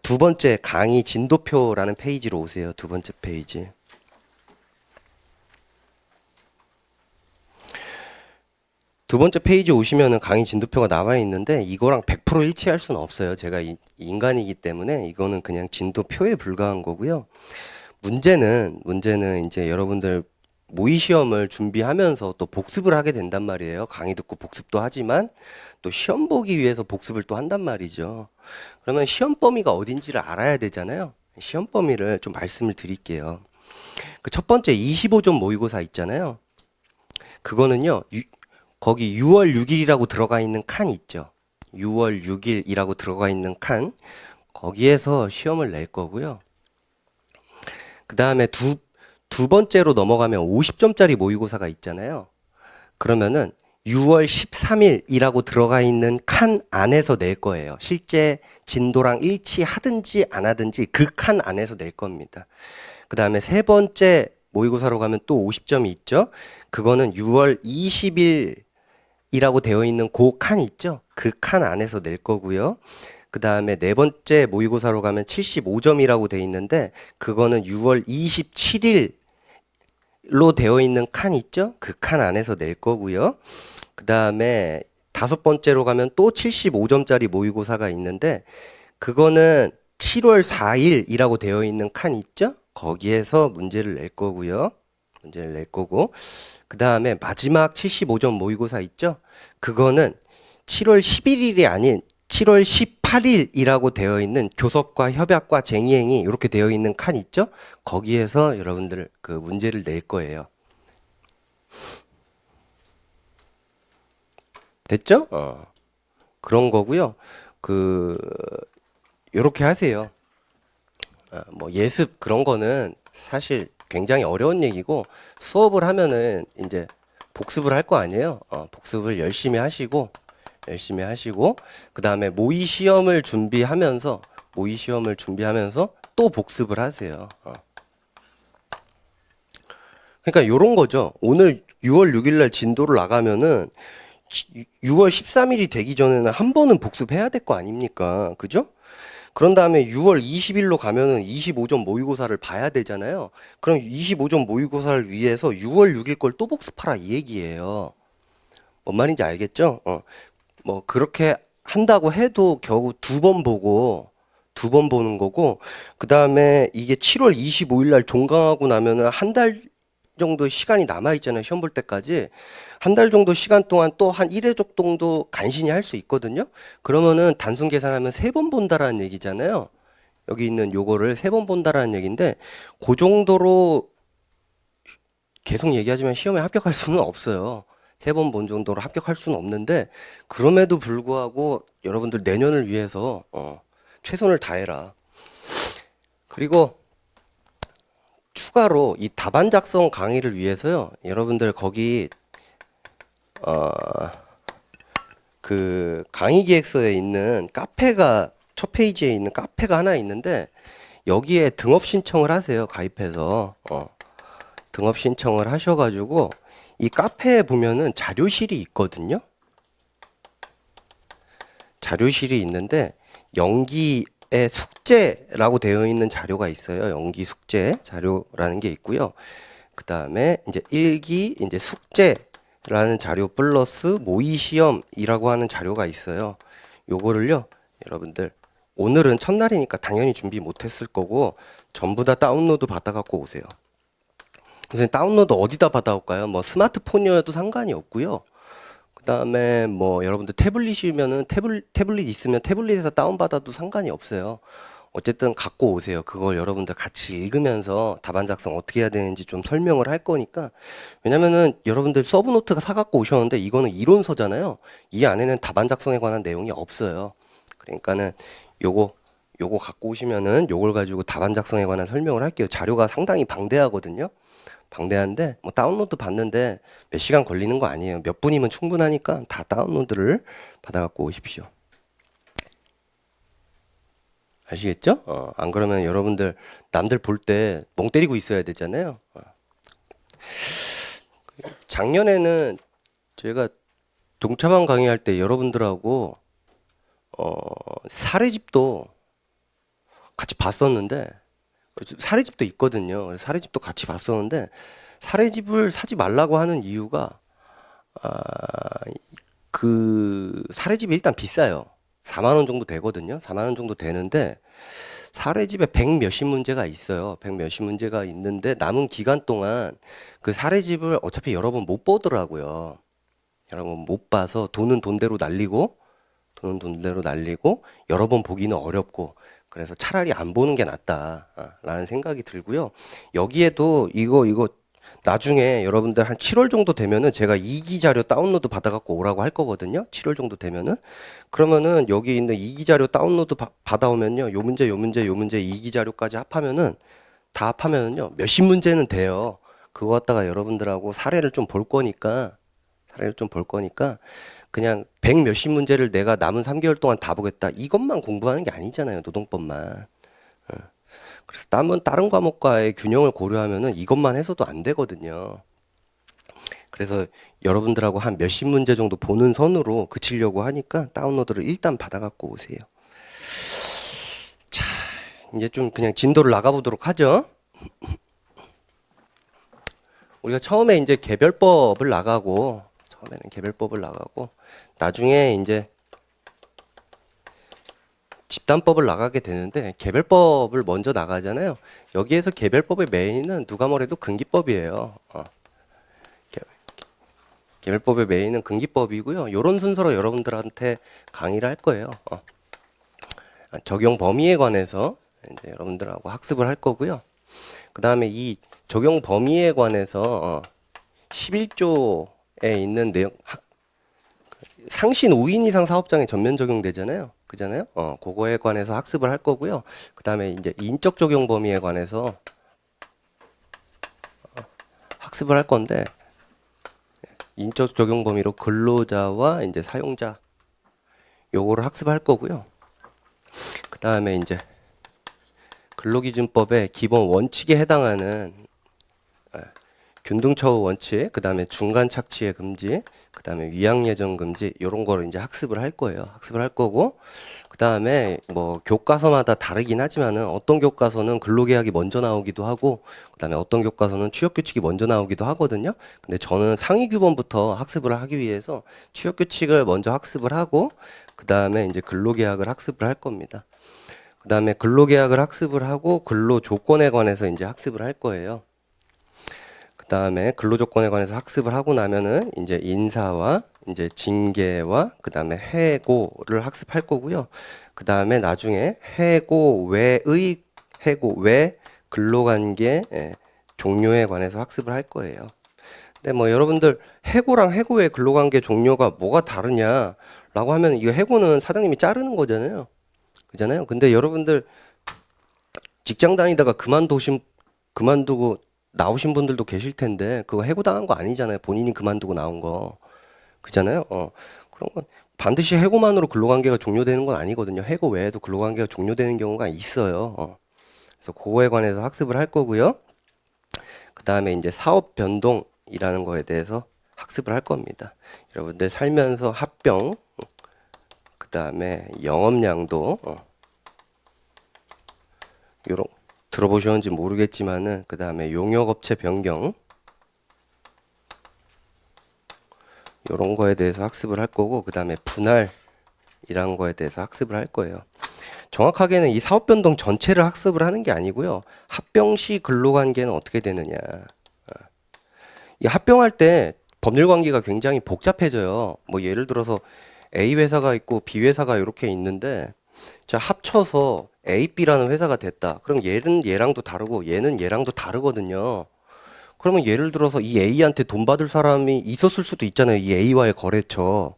두 번째 강의 진도표라는 페이지로 오세요. 두 번째 페이지. 두 번째 페이지 오시면은 강의 진도표가 나와 있는데 이거랑 100% 일치할 수는 없어요. 제가 인간이기 때문에 이거는 그냥 진도표에 불과한 거고요. 문제는 이제 여러분들 모의 시험을 준비하면서 또 복습을 하게 된단 말이에요. 강의 듣고 복습도 하지만 또 시험 보기 위해서 복습을 또 한단 말이죠. 그러면 시험 범위가 어딘지를 알아야 되잖아요. 시험 범위를 좀 말씀을 드릴게요. 그 첫 번째 25점 모의고사 있잖아요. 그거는요. 거기 6월 6일이라고 들어가 있는 칸 있죠. 6월 6일이라고 들어가 있는 칸 거기에서 시험을 낼 거고요. 그 다음에 두 번째로 넘어가면 50점짜리 모의고사가 있잖아요. 그러면은 6월 13일이라고 들어가 있는 칸 안에서 낼 거예요. 실제 진도랑 일치하든지 안 하든지 그 칸 안에서 낼 겁니다. 그 다음에 세 번째 모의고사로 가면 또 50점이 있죠. 그거는 6월 20일이라고 되어 있는 그 칸 있죠. 그 칸 안에서 낼 거고요. 그 다음에 네 번째 모의고사로 가면 75점이라고 되어 있는데 그거는 6월 27일로 되어 있는 칸 있죠. 그 칸 안에서 낼 거고요. 그 다음에 다섯 번째로 가면 또 75점짜리 모의고사가 있는데 그거는 7월 4일이라고 되어 있는 칸 있죠. 거기에서 문제를 낼 거고요. 문제를 낼 거고 그 다음에 마지막 75점 모의고사 있죠. 그거는 7월 11일이 아닌 7월 18일이라고 되어 있는 교섭과 협약과 쟁의행위 이렇게 되어 있는 칸 있죠. 거기에서 여러분들 그 문제를 낼 거예요. 됐죠? 그런 거고요. 요렇게 하세요. 뭐 예습 그런 거는 사실 굉장히 어려운 얘기고 수업을 하면은 이제 복습을 할 거 아니에요. 복습을 열심히 하시고 그 다음에 모의 시험을 준비하면서 또 복습을 하세요. 그러니까 요런 거죠. 오늘 6월 6일 날 진도를 나가면은 6월 13일이 되기 전에는 한 번은 복습해야 될 거 아닙니까? 그죠? 그런 다음에 6월 20일로 가면은 25점 모의고사를 봐야 되잖아요. 그럼 25점 모의고사를 위해서 6월 6일 걸 또 복습하라 이 얘기예요. 뭔 말인지 알겠죠? 뭐 그렇게 한다고 해도 겨우 두 번 보는 거고 그 다음에 이게 7월 25일 날 종강하고 나면은 한 달 정도 시간이 남아 있잖아요. 시험 볼 때까지 한 달 정도 시간 동안 또 한 1회족 정도 간신히 할 수 있거든요. 그러면은 단순 계산하면 세 번 본다라는 얘기잖아요. 여기 있는 요거를 세 번 본다라는 얘기인데 그 정도로 계속 얘기하지만 시험에 합격할 수는 없어요. 세 번 본 정도로 합격할 수는 없는데 그럼에도 불구하고 여러분들 내년을 위해서 최선을 다해라. 그리고 추가로 이 답안 작성 강의를 위해서요. 여러분들 거기 그 강의 기획서에 있는 카페가 첫 페이지에 있는 카페가 하나 있는데 여기에 등업 신청을 하세요. 가입해서 등업 신청을 하셔가지고 이 카페에 보면은 자료실이 있거든요. 자료실이 있는데 연기의 숙제라고 되어 있는 자료가 있어요. 연기 숙제 자료라는 게 있고요. 그 다음에 이제 일기 이제 숙제라는 자료 플러스 모의 시험이라고 하는 자료가 있어요. 요거를요, 여러분들 오늘은 첫날이니까 당연히 준비 못했을 거고 전부 다 다운로드 받아갖고 오세요. 선생님 다운로드 어디다 받아올까요? 뭐 스마트폰이어도 상관이 없고요. 그 다음에 뭐 여러분들 태블릿이면은 태블릿 있으면 태블릿에서 다운받아도 상관이 없어요. 어쨌든 갖고 오세요. 그걸 여러분들 같이 읽으면서 답안 작성 어떻게 해야 되는지 좀 설명을 할 거니까. 왜냐면은 여러분들 서브노트가 사갖고 오셨는데 이거는 이론서잖아요. 이 안에는 답안 작성에 관한 내용이 없어요. 그러니까는 요거 갖고 오시면은 요걸 가지고 답안 작성에 관한 설명을 할게요. 자료가 상당히 방대하거든요. 방대한데 뭐 다운로드 받는데 몇 시간 걸리는 거 아니에요. 몇 분이면 충분하니까 다 다운로드를 받아갖고 오십시오. 아시겠죠? 안 그러면 여러분들 남들 볼 때 멍 때리고 있어야 되잖아요. 작년에는 제가 동차방 강의할 때 여러분들하고 사례집도 같이 봤었는데, 사례집도 있거든요. 그래서 사례집도 같이 봤었는데, 사례집을 사지 말라고 하는 이유가 그 사례집이 일단 비싸요. 4만 원 정도 되거든요. 4만 원 정도 되는데 사례집에 100 몇십 문제가 있어요. 100 몇십 문제가 있는데 남은 기간 동안 그 사례집을 어차피 여러 번 못 보더라고요. 여러 번 못 봐서 돈은 돈대로 날리고 여러 번 보기는 어렵고, 그래서 차라리 안 보는 게 낫다라는 생각이 들고요. 여기에도 이거 나중에 여러분들 한 7월 정도 되면은 제가 2기 자료 다운로드 받아갖고 오라고 할 거거든요. 7월 정도 되면은. 그러면은 여기 있는 2기 자료 다운로드 받아오면요. 요 문제, 2기 자료까지 합하면은, 다 합하면은요. 몇십 문제는 돼요. 그거 갖다가 여러분들하고 사례를 좀 볼 거니까, 그냥 100 몇십 문제를 내가 남은 3개월 동안 다 보겠다, 이것만 공부하는 게 아니잖아요. 노동법만. 그래서 다른 과목과의 균형을 고려하면은 이것만 해서도 안 되거든요. 그래서 여러분들하고 한 몇십 문제 정도 보는 선으로 그치려고 하니까 다운로드를 일단 받아갖고 오세요. 자, 이제 좀 그냥 진도를 나가보도록 하죠. 우리가 처음에 이제 개별법을 나가고, 나중에 이제 집단법을 나가게 되는데, 개별법을 먼저 나가잖아요. 여기에서 개별법의 메인은 누가 뭐래도 근기법이에요. 개별법의 메인은 근기법이고요. 이런 순서로 여러분들한테 강의를 할 거예요. 적용 범위에 관해서 이제 여러분들하고 학습을 할 거고요. 그 다음에 이 적용 범위에 관해서 11조에 있는 내용, 상신 5인 이상 사업장에 전면 적용되잖아요. 그잖아요. 그거에 관해서 학습을 할 거고요. 그 다음에 이제 인적 적용 범위에 관해서 학습을 할 건데, 인적 적용 범위로 근로자와 이제 사용자, 요거를 학습할 거고요. 그 다음에 이제 근로기준법의 기본 원칙에 해당하는 균등처우 원칙, 그 다음에 중간 착취의 금지, 그 다음에 위약예정 금지, 이런 거를 이제 학습을 할 거예요. 학습을 할 거고, 그 다음에 뭐 교과서마다 다르긴 하지만은 어떤 교과서는 근로계약이 먼저 나오기도 하고, 그 다음에 어떤 교과서는 취업규칙이 먼저 나오기도 하거든요. 근데 저는 상위규범부터 학습을 하기 위해서 취업규칙을 먼저 학습을 하고, 그 다음에 이제 근로계약을 학습을 할 겁니다. 그 다음에 근로계약을 학습을 하고 근로조건에 관해서 이제 학습을 할 거예요. 그 다음에 근로조건에 관해서 학습을 하고 나면은 이제 인사와 이제 징계와 그 다음에 해고를 학습할 거고요. 그 다음에 나중에 해고 외 근로관계 종료에 관해서 학습을 할 거예요. 근데 뭐 여러분들 해고랑 해고 외 근로관계 종료가 뭐가 다르냐라고 하면, 이거 해고는 사장님이 자르는 거잖아요. 그잖아요. 근데 여러분들 직장 다니다가 그만두고 나오신 분들도 계실 텐데, 그거 해고당한 거 아니잖아요. 본인이 그만두고 나온 거. 그잖아요. 그런 건 반드시 해고만으로 근로관계가 종료되는 건 아니거든요. 해고 외에도 근로관계가 종료되는 경우가 있어요. 그래서 그거에 관해서 학습을 할 거고요. 그 다음에 이제 사업 변동이라는 거에 대해서 학습을 할 겁니다. 여러분들 살면서 합병, 그 다음에 영업량도, 요런 들어보셨는지 모르겠지만은, 그 다음에 용역업체 변경, 요런 거에 대해서 학습을 할 거고, 그 다음에 분할이란 거에 대해서 학습을 할 거예요. 정확하게는 이 사업 변동 전체를 학습을 하는 게 아니고요. 합병 시 근로관계는 어떻게 되느냐. 이 합병할 때 법률 관계가 굉장히 복잡해져요. 뭐 예를 들어서 A 회사가 있고 B 회사가 이렇게 있는데, 자, 합쳐서 A, B라는 회사가 됐다. 그럼 얘는 얘랑도 다르고 얘는 얘랑도 다르거든요. 그러면 예를 들어서 이 A한테 돈 받을 사람이 있었을 수도 있잖아요. 이 A와의 거래처.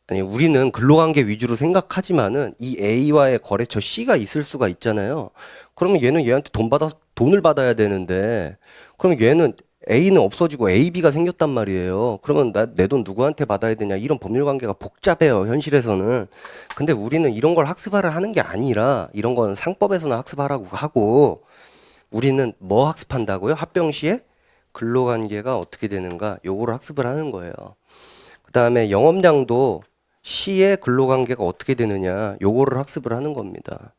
아니, 우리는 근로관계 위주로 생각하지만은 이 A와의 거래처 C가 있을 수가 있잖아요. 그러면 얘는 얘한테 돈을 받아야 되는데, 그러면 얘는 A는 없어지고 AB가 생겼단 말이에요. 그러면 내 돈 누구한테 받아야 되냐? 이런 법률 관계가 복잡해요, 현실에서는. 근데 우리는 이런 걸 학습하라 하는 게 아니라 이런 건 상법에서는 학습하라고 하고 우리는 뭐 학습한다고요? 합병 시에 근로관계가 어떻게 되는가? 요거를 학습을 하는 거예요. 그다음에 영업량도 시의 근로관계가 어떻게 되느냐? 요거를 학습을 하는 겁니다.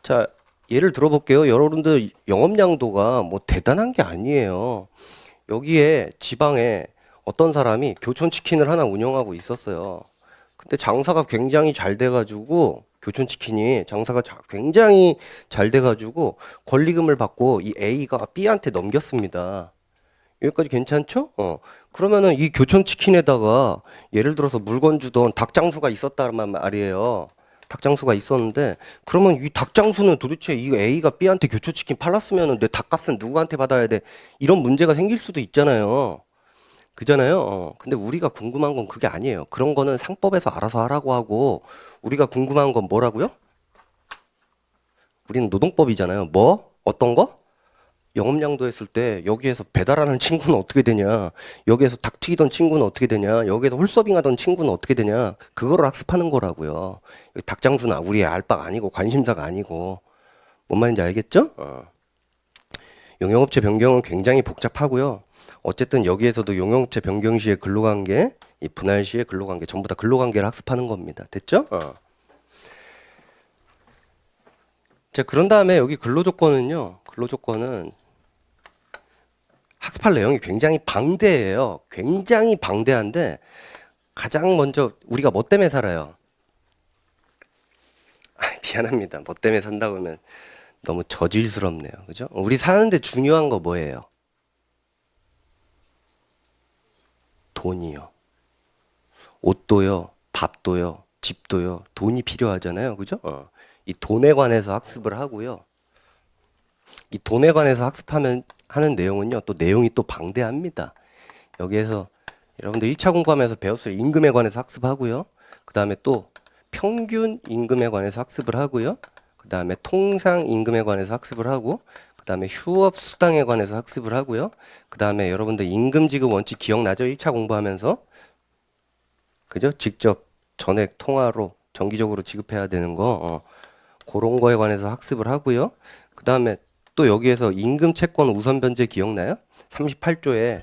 자, 예를 들어볼게요. 여러분들 영업량도가 뭐 대단한 게 아니에요. 여기에 지방에 어떤 사람이 교촌치킨을 하나 운영하고 있었어요. 근데 장사가 굉장히 잘 돼가지고 교촌치킨이 장사가 굉장히 잘 돼가지고 권리금을 받고 이 A가 B한테 넘겼습니다. 여기까지 괜찮죠? 그러면은 이 교촌치킨에다가 예를 들어서 물건 주던 닭장수가 있었단 말이에요. 닭장수가 있었는데 그러면 이 닭장수는 도대체 이 A가 B한테 교촌치킨 팔았으면은 내 닭값은 누구한테 받아야 돼? 이런 문제가 생길 수도 있잖아요. 그잖아요. 근데 우리가 궁금한 건 그게 아니에요. 그런 거는 상법에서 알아서 하라고 하고 우리가 궁금한 건 뭐라고요? 우리는 노동법이잖아요. 뭐? 어떤 거? 영업량도 했을 때 여기에서 배달하는 친구는 어떻게 되냐? 여기에서 닭 튀기던 친구는 어떻게 되냐? 여기에서 홀서빙하던 친구는 어떻게 되냐? 그거를 학습하는 거라고요. 닭장수는 우리의 알바가 아니고 관심사가 아니고 뭔 말인지 알겠죠? 용역업체 변경은 굉장히 복잡하고요. 어쨌든 여기에서도 용역업체 변경 시의 근로관계, 이 분할 시의 근로관계 전부 다 근로관계를 학습하는 겁니다. 됐죠? 자, 그런 다음에 여기 근로조건은요. 근로조건은 학습할 내용이 굉장히 방대해요. 굉장히 방대한데 가장 먼저 우리가 뭐 때문에 살아요? 미안합니다. 뭐 때문에 산다고 하면 너무 저질스럽네요. 그죠? 우리 사는데 중요한 거 뭐예요? 돈이요. 옷도요, 밥도요, 집도요, 돈이 필요하잖아요. 그죠? 이 돈에 관해서 학습을 하고요. 이 돈에 관해서 학습하면 하는 내용은요, 또 내용이 또 방대합니다. 여기에서 여러분들 1차 공부하면서 배웠을 임금에 관해서 학습하고요. 그 다음에 또 평균 임금에 관해서 학습을 하고요. 그 다음에 통상 임금에 관해서 학습을 하고, 그 다음에 휴업 수당에 관해서 학습을 하고요. 그 다음에 여러분들 임금 지급 원칙 기억나죠? 1차 공부하면서. 그죠? 직접 전액 통화로 정기적으로 지급해야 되는 거, 그런 거에 관해서 학습을 하고요. 그 다음에 또 여기에서 임금 채권 우선 변제 기억나요? 38조에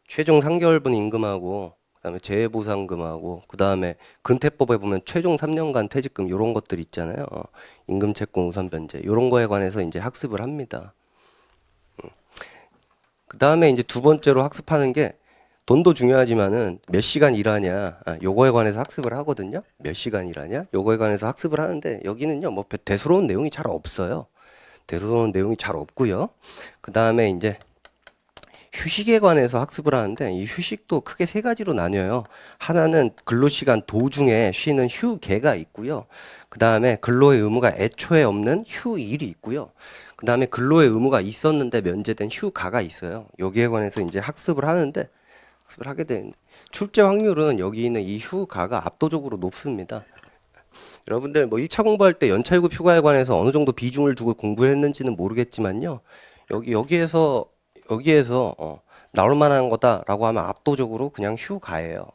최종 3개월분 임금하고 그다음에 재해보상금하고 그다음에 근태법에 보면 최종 3년간 퇴직금 이런 것들 있잖아요. 임금 채권 우선 변제 이런 거에 관해서 이제 학습을 합니다. 그다음에 이제 두 번째로 학습하는 게 돈도 중요하지만은 몇 시간 일하냐 요거에 관해서 학습을 하거든요. 몇 시간 일하냐 요거에 관해서 학습을 하는데 여기는요 뭐 대수로운 내용이 잘 없어요. 대수로운 내용이 잘 없고요. 그다음에 이제 휴식에 관해서 학습을 하는데 이 휴식도 크게 세 가지로 나뉘어요. 하나는 근로시간 도중에 쉬는 휴게가 있고요. 그 다음에 근로의 의무가 애초에 없는 휴일이 있고요. 그 다음에 근로의 의무가 있었는데 면제된 휴가가 있어요. 여기에 관해서 이제 학습을 하는데 학습을 하게 되는데 출제 확률은 여기 있는 이 휴가가 압도적으로 높습니다. 여러분들 뭐 1차 공부할 때 연차유급 휴가에 관해서 어느 정도 비중을 두고 공부를 했는지는 모르겠지만요. 여기에서 나올 만한 거다라고 하면 압도적으로 그냥 휴가예요.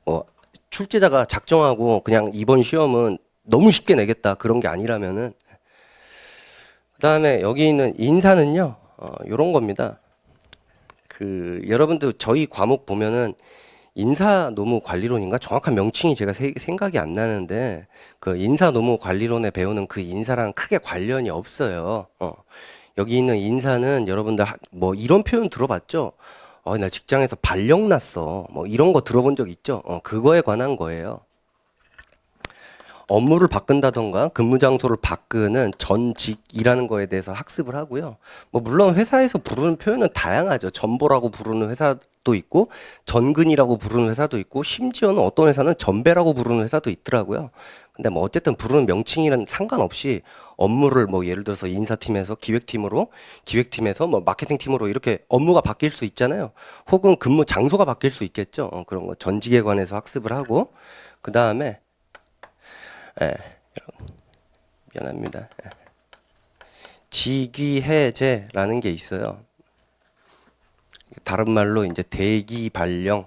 뭐 출제자가 작정하고 그냥 이번 시험은 너무 쉽게 내겠다 그런 게 아니라면은 그다음에 여기 있는 인사는요. 요런 겁니다. 그 여러분들 저희 과목 보면은 인사노무관리론인가 정확한 명칭이 제가 생각이 안 나는데 그 인사노무관리론에 배우는 그 인사랑 크게 관련이 없어요. 여기 있는 인사는 여러분들 뭐 이런 표현 들어봤죠? 나 직장에서 발령 났어. 뭐 이런 거 들어본 적 있죠? 그거에 관한 거예요. 업무를 바꾼다던가 근무 장소를 바꾸는 전직이라는 거에 대해서 학습을 하고요. 뭐 물론 회사에서 부르는 표현은 다양하죠. 전보라고 부르는 회사도 있고 전근이라고 부르는 회사도 있고 심지어는 어떤 회사는 전배라고 부르는 회사도 있더라고요. 근데 뭐 어쨌든 부르는 명칭이랑 상관없이 업무를 뭐 예를 들어서 인사팀에서 기획팀에서 뭐 마케팅팀으로 이렇게 업무가 바뀔 수 있잖아요. 혹은 근무 장소가 바뀔 수 있겠죠. 그런 거 전직에 관해서 학습을 하고 그 다음에 예, 미안합니다. 직위해제라는 게 있어요. 다른 말로 이제 대기 발령.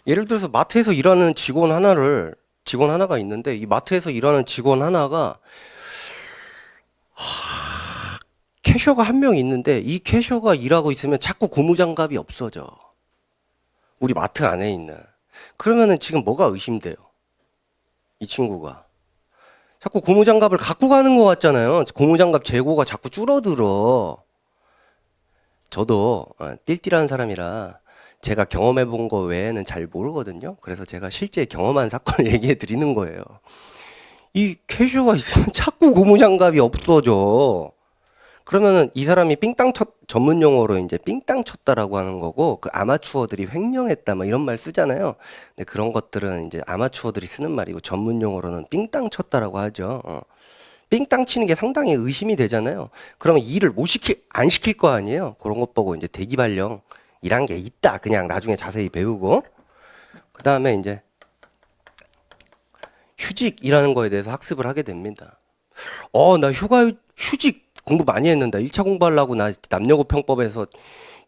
예를 들어서 마트에서 일하는 직원 하나가 있는데 이 마트에서 일하는 직원 하나가 캐셔가 한 명 있는데 이 캐셔가 일하고 있으면 자꾸 고무장갑이 없어져. 우리 마트 안에 있는. 그러면은 지금 뭐가 의심돼요? 이 친구가. 자꾸 고무장갑을 갖고 가는 것 같잖아요. 고무장갑 재고가 자꾸 줄어들어. 저도 띨띨한 사람이라 제가 경험해 본 거 외에는 잘 모르거든요. 그래서 제가 실제 경험한 사건을 얘기해 드리는 거예요. 이 캐셔가 있으면 자꾸 고무장갑이 없어져. 그러면은 이 사람이 전문 용어로 이제 삥땅 쳤다라고 하는 거고, 그 아마추어들이 횡령했다 뭐 이런 말 쓰잖아요. 근데 그런 것들은 이제 아마추어들이 쓰는 말이고 전문 용어로는 삥땅 쳤다라고 하죠. 삥땅 치는 게 상당히 의심이 되잖아요. 그러면 일을 안 시킬 거 아니에요. 그런 것 보고 이제 대기 발령 이란 게 있다. 그냥 나중에 자세히 배우고, 그 다음에 이제 휴직이라는 거에 대해서 학습을 하게 됩니다. 나 휴직 공부 많이 했는데 1차 공부하려고 나 남녀고평법에서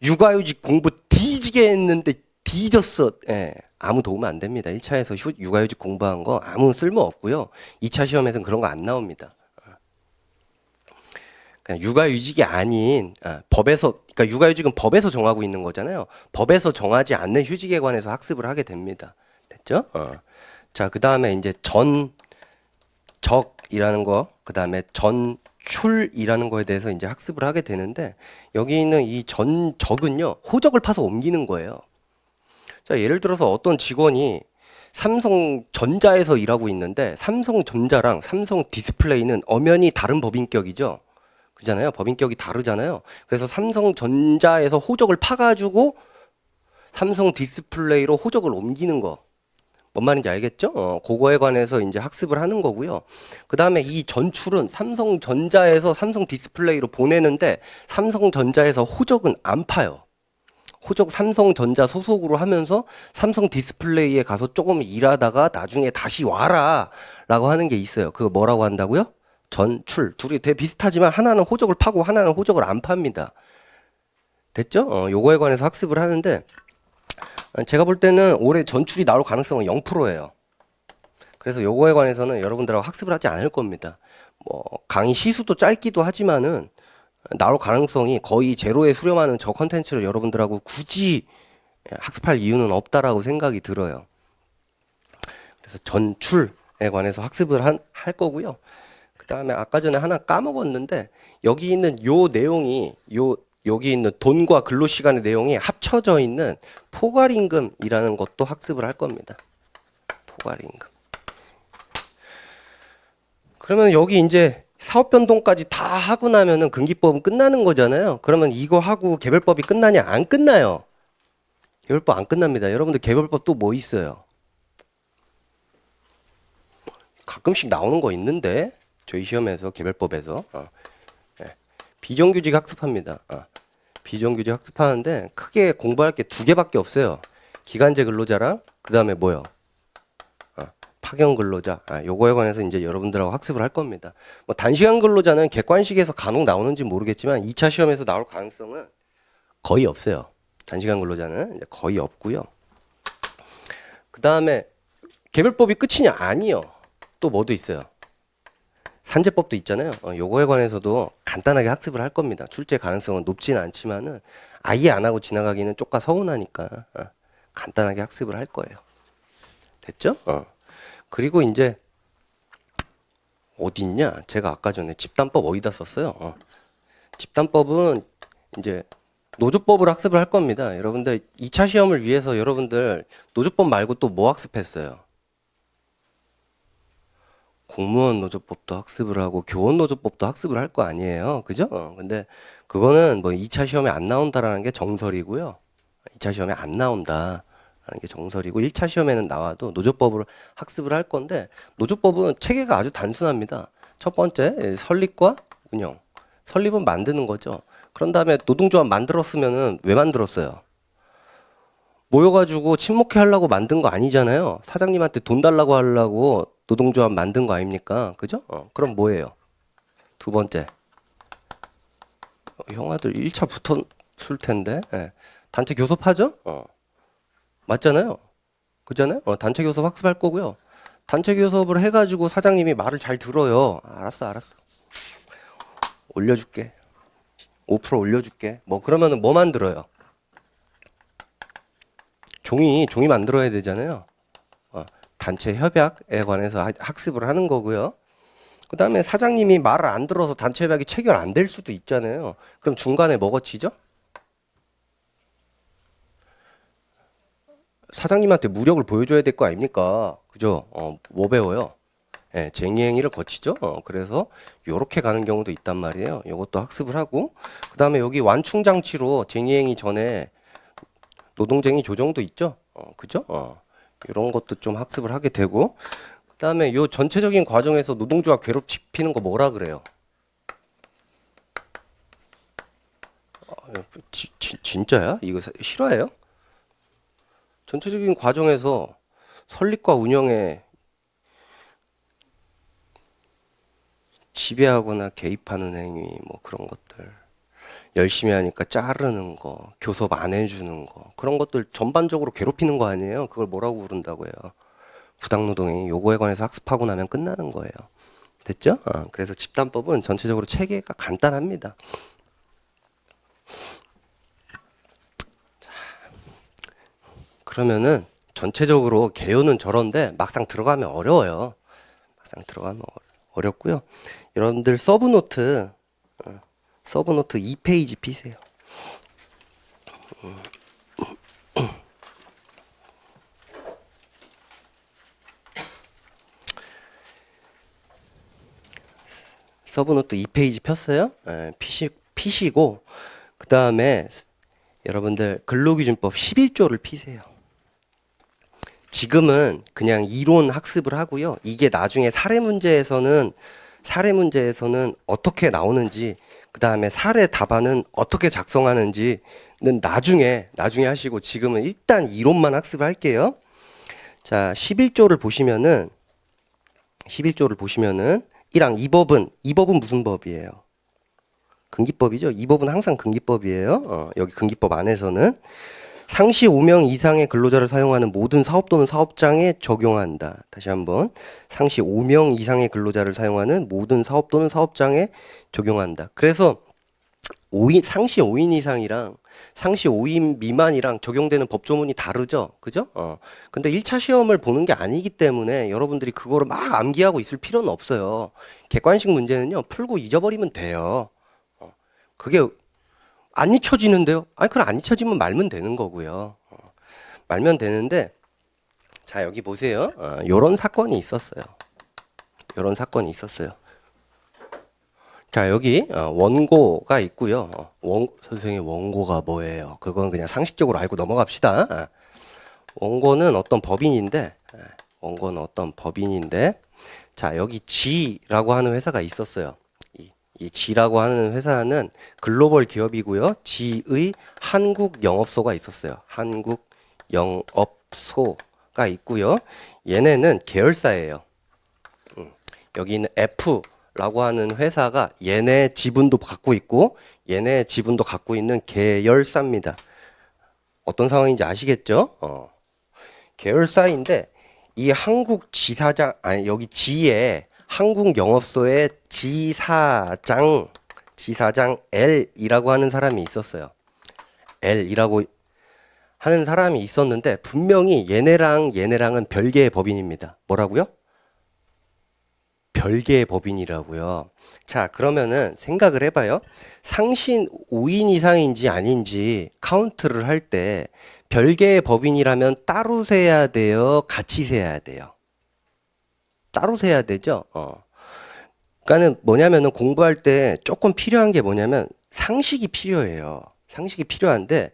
육아휴직 공부 뒤지게 했는데 뒤졌어. 예, 아무 도움 안 됩니다. 1차에서 육아휴직 공부한 거 아무 쓸모 없고요. 2차 시험에서는 그런 거 안 나옵니다. 그냥 육아휴직이 아닌 그러니까 육아휴직은 법에서 정하고 있는 거잖아요. 법에서 정하지 않는 휴직에 관해서 학습을 하게 됩니다. 됐죠? 자, 그 다음에 이제 전적이라는 거, 그 다음에 전출이라는 거에 대해서 이제 학습을 하게 되는데, 여기 있는 이 전적은요, 호적을 파서 옮기는 거예요. 자, 예를 들어서 어떤 직원이 삼성전자에서 일하고 있는데, 삼성전자랑 삼성 디스플레이는 엄연히 다른 법인격이죠. 그잖아요. 법인격이 다르잖아요. 그래서 삼성전자에서 호적을 파가지고 삼성 디스플레이로 호적을 옮기는 거. 뭔 말인지 알겠죠? 그거에 관해서 이제 학습을 하는 거고요. 그 다음에 이 전출은 삼성전자에서 삼성 디스플레이로 보내는데 삼성전자에서 호적은 안 파요. 호적 삼성전자 소속으로 하면서 삼성 디스플레이에 가서 조금 일하다가 나중에 다시 와라 라고 하는 게 있어요. 그거 뭐라고 한다고요? 전출. 둘이 되게 비슷하지만 하나는 호적을 파고 하나는 호적을 안 팝니다. 됐죠? 요거에 관해서 학습을 하는데, 제가 볼 때는 올해 전출이 나올 가능성은 0%예요. 그래서 요거에 관해서는 여러분들하고 학습을 하지 않을 겁니다. 뭐 강의 시수도 짧기도 하지만은 나올 가능성이 거의 제로에 수렴하는 저 컨텐츠를 여러분들하고 굳이 학습할 이유는 없다라고 생각이 들어요. 그래서 전출에 관해서 학습을 할 거고요. 그 다음에 아까 전에 하나 까먹었는데, 여기 있는 요 내용이 여기 있는 돈과 근로시간의 내용이 합쳐져 있는 포괄임금이라는 것도 학습을 할 겁니다. 포괄임금. 그러면 여기 이제 사업변동까지 다 하고 나면은 금기법은 끝나는 거잖아요. 그러면 이거 하고 개별법이 끝나냐? 안 끝나요. 개별법 안 끝납니다. 여러분들 개별법 또 뭐 있어요? 가끔씩 나오는 거 있는데 저희 시험에서 개별법에서 비정규직 학습합니다. 비정규직 학습하는데 크게 공부할 게 두 개밖에 없어요. 기간제 근로자랑 그 다음에 뭐요? 파견 근로자. 요거에 관해서 이제 여러분들하고 학습을 할 겁니다. 뭐 단시간 근로자는 객관식에서 간혹 나오는지 모르겠지만 2차 시험에서 나올 가능성은 거의 없어요. 단시간 근로자는 이제 거의 없고요. 그 다음에 개별법이 끝이냐? 아니요. 또 뭐도 있어요. 산재법도 있잖아요. 요거에 관해서도 간단하게 학습을 할 겁니다. 출제 가능성은 높지는 않지만은 아예 안 하고 지나가기는 조금 서운하니까 간단하게 학습을 할 거예요. 됐죠? 그리고 이제 어디 있냐? 제가 아까 전에 집단법 어디다 썼어요? 집단법은 이제 노조법을 학습을 할 겁니다. 여러분들 2차 시험을 위해서 여러분들 노조법 말고 또 뭐 학습했어요? 공무원 노조법도 학습을 하고 교원 노조법도 학습을 할 거 아니에요. 그죠? 근데 그거는 뭐 2차 시험에 안 나온다라는 게 정설이고요. 2차 시험에 안 나온다라는 게 정설이고 1차 시험에는 나와도 노조법을 학습을 할 건데, 노조법은 체계가 아주 단순합니다. 첫 번째 설립과 운영. 설립은 만드는 거죠. 그런 다음에 노동조합 만들었으면은 왜 만들었어요? 모여가지고 친목회 하려고 만든 거 아니잖아요. 사장님한테 돈 달라고 하려고 노동조합 만든 거 아닙니까? 그죠? 그럼 뭐예요? 두 번째, 형아들 1차 붙었을 텐데. 예. 단체 교섭하죠? 맞잖아요. 그잖아요? 단체 교섭 학습할 거고요. 단체 교섭을 해가지고 사장님이 말을 잘 들어요. 알았어. 올려줄게. 5% 올려줄게. 뭐 그러면은 뭐 만들어요? 종이 만들어야 되잖아요. 단체 협약에 관해서 학습을 하는 거고요. 그 다음에 사장님이 말을 안 들어서 단체 협약이 체결 안 될 수도 있잖아요. 그럼 중간에 뭐가 치죠? 사장님한테 무력을 보여줘야 될 거 아닙니까? 그죠? 뭐 배워요? 예, 쟁의행위를 거치죠. 그래서 요렇게 가는 경우도 있단 말이에요. 요것도 학습을 하고, 그 다음에 여기 완충장치로 쟁의행위 전에 노동쟁의 조정도 있죠. 그죠? 이런 것도 좀 학습을 하게 되고, 그 다음에 요 전체적인 과정에서 노동조합 괴롭히는 거 뭐라 그래요? 진짜야? 이거 실화예요? 전체적인 과정에서 설립과 운영에 지배하거나 개입하는 행위, 뭐 그런 것들. 열심히 하니까 자르는 거, 교섭 안 해주는 거, 그런 것들 전반적으로 괴롭히는 거 아니에요? 그걸 뭐라고 부른다고요? 부당노동행위. 요거에 관해서 학습하고 나면 끝나는 거예요. 됐죠? 그래서 집단법은 전체적으로 체계가 간단합니다. 자, 그러면은 전체적으로 개요는 저런데 막상 들어가면 어려워요. 막상 들어가면 어렵고요. 여러분들 서브노트 2페이지 피세요. 서브노트 2페이지 폈어요? 피시고 그 다음에 여러분들 근로기준법 11조를 피세요. 지금은 그냥 이론 학습을 하고요. 이게 나중에 사례 문제에서는 어떻게 나오는지, 그 다음에 사례 답안은 어떻게 작성하는지는 나중에 하시고, 지금은 일단 이론만 학습을 할게요. 자, 11조를 보시면은 1항 이 법은 무슨 법이에요? 근기법이죠. 이 법은 항상 근기법이에요. 여기 근기법 안에서는 상시 5명 이상의 근로자를 사용하는 모든 사업 또는 사업장에 적용한다. 다시 한번, 상시 5명 이상의 근로자를 사용하는 모든 사업 또는 사업장에 적용한다. 그래서 상시 5인 이상이랑 상시 5인 미만이랑 적용되는 법조문이 다르죠. 그죠? 근데 1차 시험을 보는 게 아니기 때문에 여러분들이 그거를 막 암기하고 있을 필요는 없어요. 객관식 문제는요, 풀고 잊어버리면 돼요. 그게 안 잊혀지는데요? 아니, 그럼 안 잊혀지면 말면 되는 거고요. 말면 되는데, 자, 여기 보세요. 요런 사건이 있었어요. 자, 여기 원고가 있고요. 선생님, 원고가 뭐예요? 그건 그냥 상식적으로 알고 넘어갑시다. 원고는 어떤 법인인데, 자, 여기 G라고 하는 회사가 있었어요. 이 G라고 하는 회사는 글로벌 기업이고요. G의 한국 영업소가 있었어요. 한국 영업소가 있고요. 얘네는 계열사예요. 여기 있는 F라고 하는 회사가 얘네 지분도 갖고 있고 얘네 지분도 갖고 있는 계열사입니다. 어떤 상황인지 아시겠죠? 계열사인데 이 한국 지사장, 아니 여기 G에 한국 영업소의 지사장 L이라고 하는 사람이 있었어요. L이라고 하는 사람이 있었는데 분명히 얘네랑은 별개의 법인입니다. 뭐라고요? 별개의 법인이라고요. 자, 그러면은 생각을 해봐요. 상신 5인 이상인지 아닌지 카운트를 할 때 별개의 법인이라면 따로 세야 돼요? 같이 세야 돼요? 따로 세야 되죠. 그러니까는 뭐냐면은 공부할 때 조금 필요한 게 뭐냐면 상식이 필요해요. 상식이 필요한데,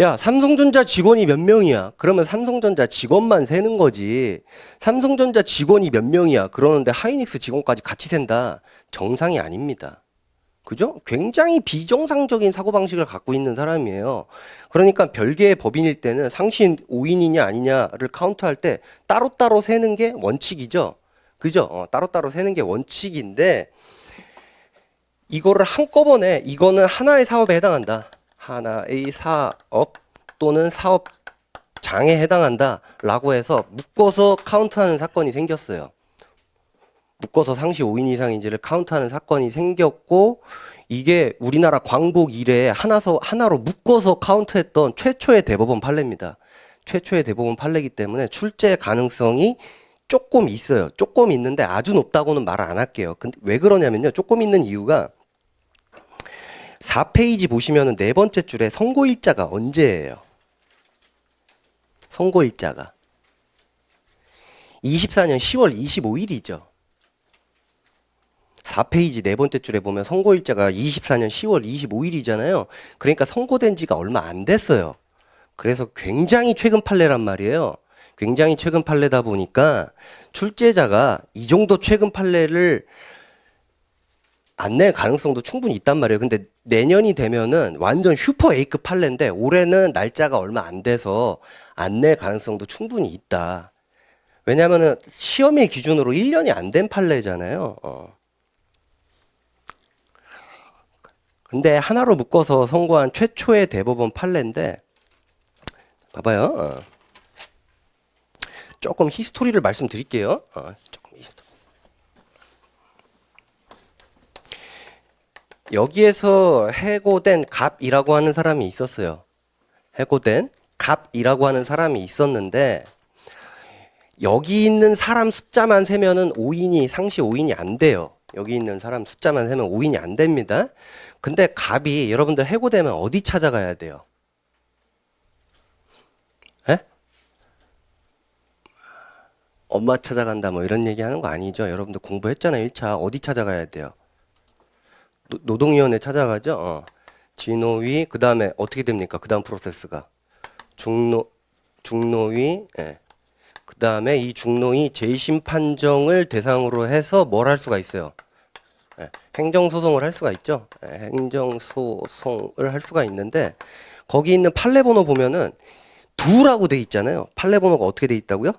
야, 삼성전자 직원이 몇 명이야? 그러면 삼성전자 직원만 세는 거지. 삼성전자 직원이 몇 명이야? 그러는데 하이닉스 직원까지 같이 센다. 정상이 아닙니다. 그죠? 굉장히 비정상적인 사고방식을 갖고 있는 사람이에요. 그러니까 별개의 법인일 때는 상신 5인이냐 아니냐를 카운트할 때 따로따로 세는 게 원칙이죠. 그죠? 따로따로 세는 게 원칙인데 이거를 한꺼번에 이거는 하나의 사업에 해당한다. 하나의 사업 또는 사업장에 해당한다 라고 해서 묶어서 카운트하는 사건이 생겼어요. 묶어서 상시 5인 이상인지를 카운트하는 사건이 생겼고, 이게 우리나라 광복 이래에 하나로 묶어서 카운트했던 최초의 대법원 판례입니다. 최초의 대법원 판례이기 때문에 출제 가능성이 조금 있어요. 조금 있는데 아주 높다고는 말 안 할게요. 근데 왜 그러냐면요. 조금 있는 이유가 4페이지 보시면은 네 번째 줄에 선고일자가 언제예요? 선고일자가 24년 10월 25일이죠. 4페이지 네 번째 줄에 보면 선고일자가 24년 10월 25일이잖아요. 그러니까 선고된 지가 얼마 안 됐어요. 그래서 굉장히 최근 판례란 말이에요. 굉장히 최근 판례다 보니까 출제자가 이 정도 최근 판례를 안 낼 가능성도 충분히 있단 말이에요. 근데 내년이 되면은 완전 슈퍼 A급 판례인데 올해는 날짜가 얼마 안 돼서 안 낼 가능성도 충분히 있다. 왜냐면은 시험일 기준으로 1년이 안 된 판례잖아요. 근데 하나로 묶어서 선고한 최초의 대법원 판례인데 봐봐요. 조금 히스토리를 말씀드릴게요. 조금 히스토리. 여기에서 해고된 갑이라고 하는 사람이 있었어요. 해고된 갑이라고 하는 사람이 있었는데 여기 있는 사람 숫자만 세면은 5인이 상시 5인이 안 돼요. 여기 있는 사람 숫자만 세면 5인이 안 됩니다. 근데 갑이 여러분들 해고되면 어디 찾아가야 돼요? 에? 엄마 찾아간다 뭐 이런 얘기 하는 거 아니죠? 여러분들 공부했잖아요. 1차 어디 찾아가야 돼요? 노동위원회 찾아가죠. 진호위 그 다음에 어떻게 됩니까? 그 다음 프로세스가 중노위 예. 그 다음에 이 중노위 재심 판정을 대상으로 해서 뭘 할 수가 있어요? 예. 행정소송을 할 수가 있죠. 예. 행정소송을 할 수가 있는데 거기 있는 판례 번호 보면은 두라고 돼 있잖아요. 판례 번호가 어떻게 돼 있다고요?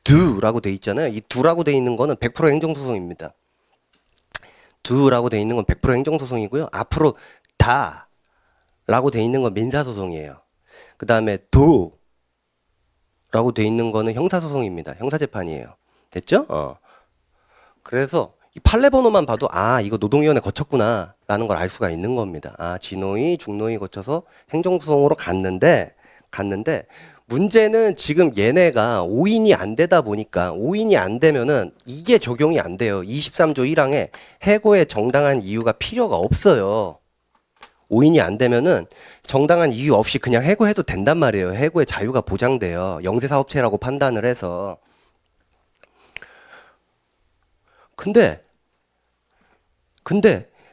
두라고 돼 있잖아요. 이 두라고 돼 있는 거는 100% 행정소송입니다. 두라고 돼 있는 건 100% 행정소송이고요. 앞으로 다라고 돼 있는 건 민사소송이에요. 그 다음에 도라고 돼 있는 거는 형사소송입니다. 형사재판이에요. 됐죠? 그래서 이 판례 번호만 봐도 이거 노동위원회 거쳤구나 라는 걸 알 수가 있는 겁니다. 진호위, 중노위 거쳐서 행정소송으로 갔는데 문제는 지금 얘네가 5인이 안 되다 보니까 5인이 안 되면은 이게 적용이 안 돼요. 23조 1항에 해고의 정당한 이유가 필요가 없어요. 5인이 안 되면은 정당한 이유 없이 그냥 해고해도 된단 말이에요. 해고의 자유가 보장돼요. 영세사업체라고 판단을 해서. 근데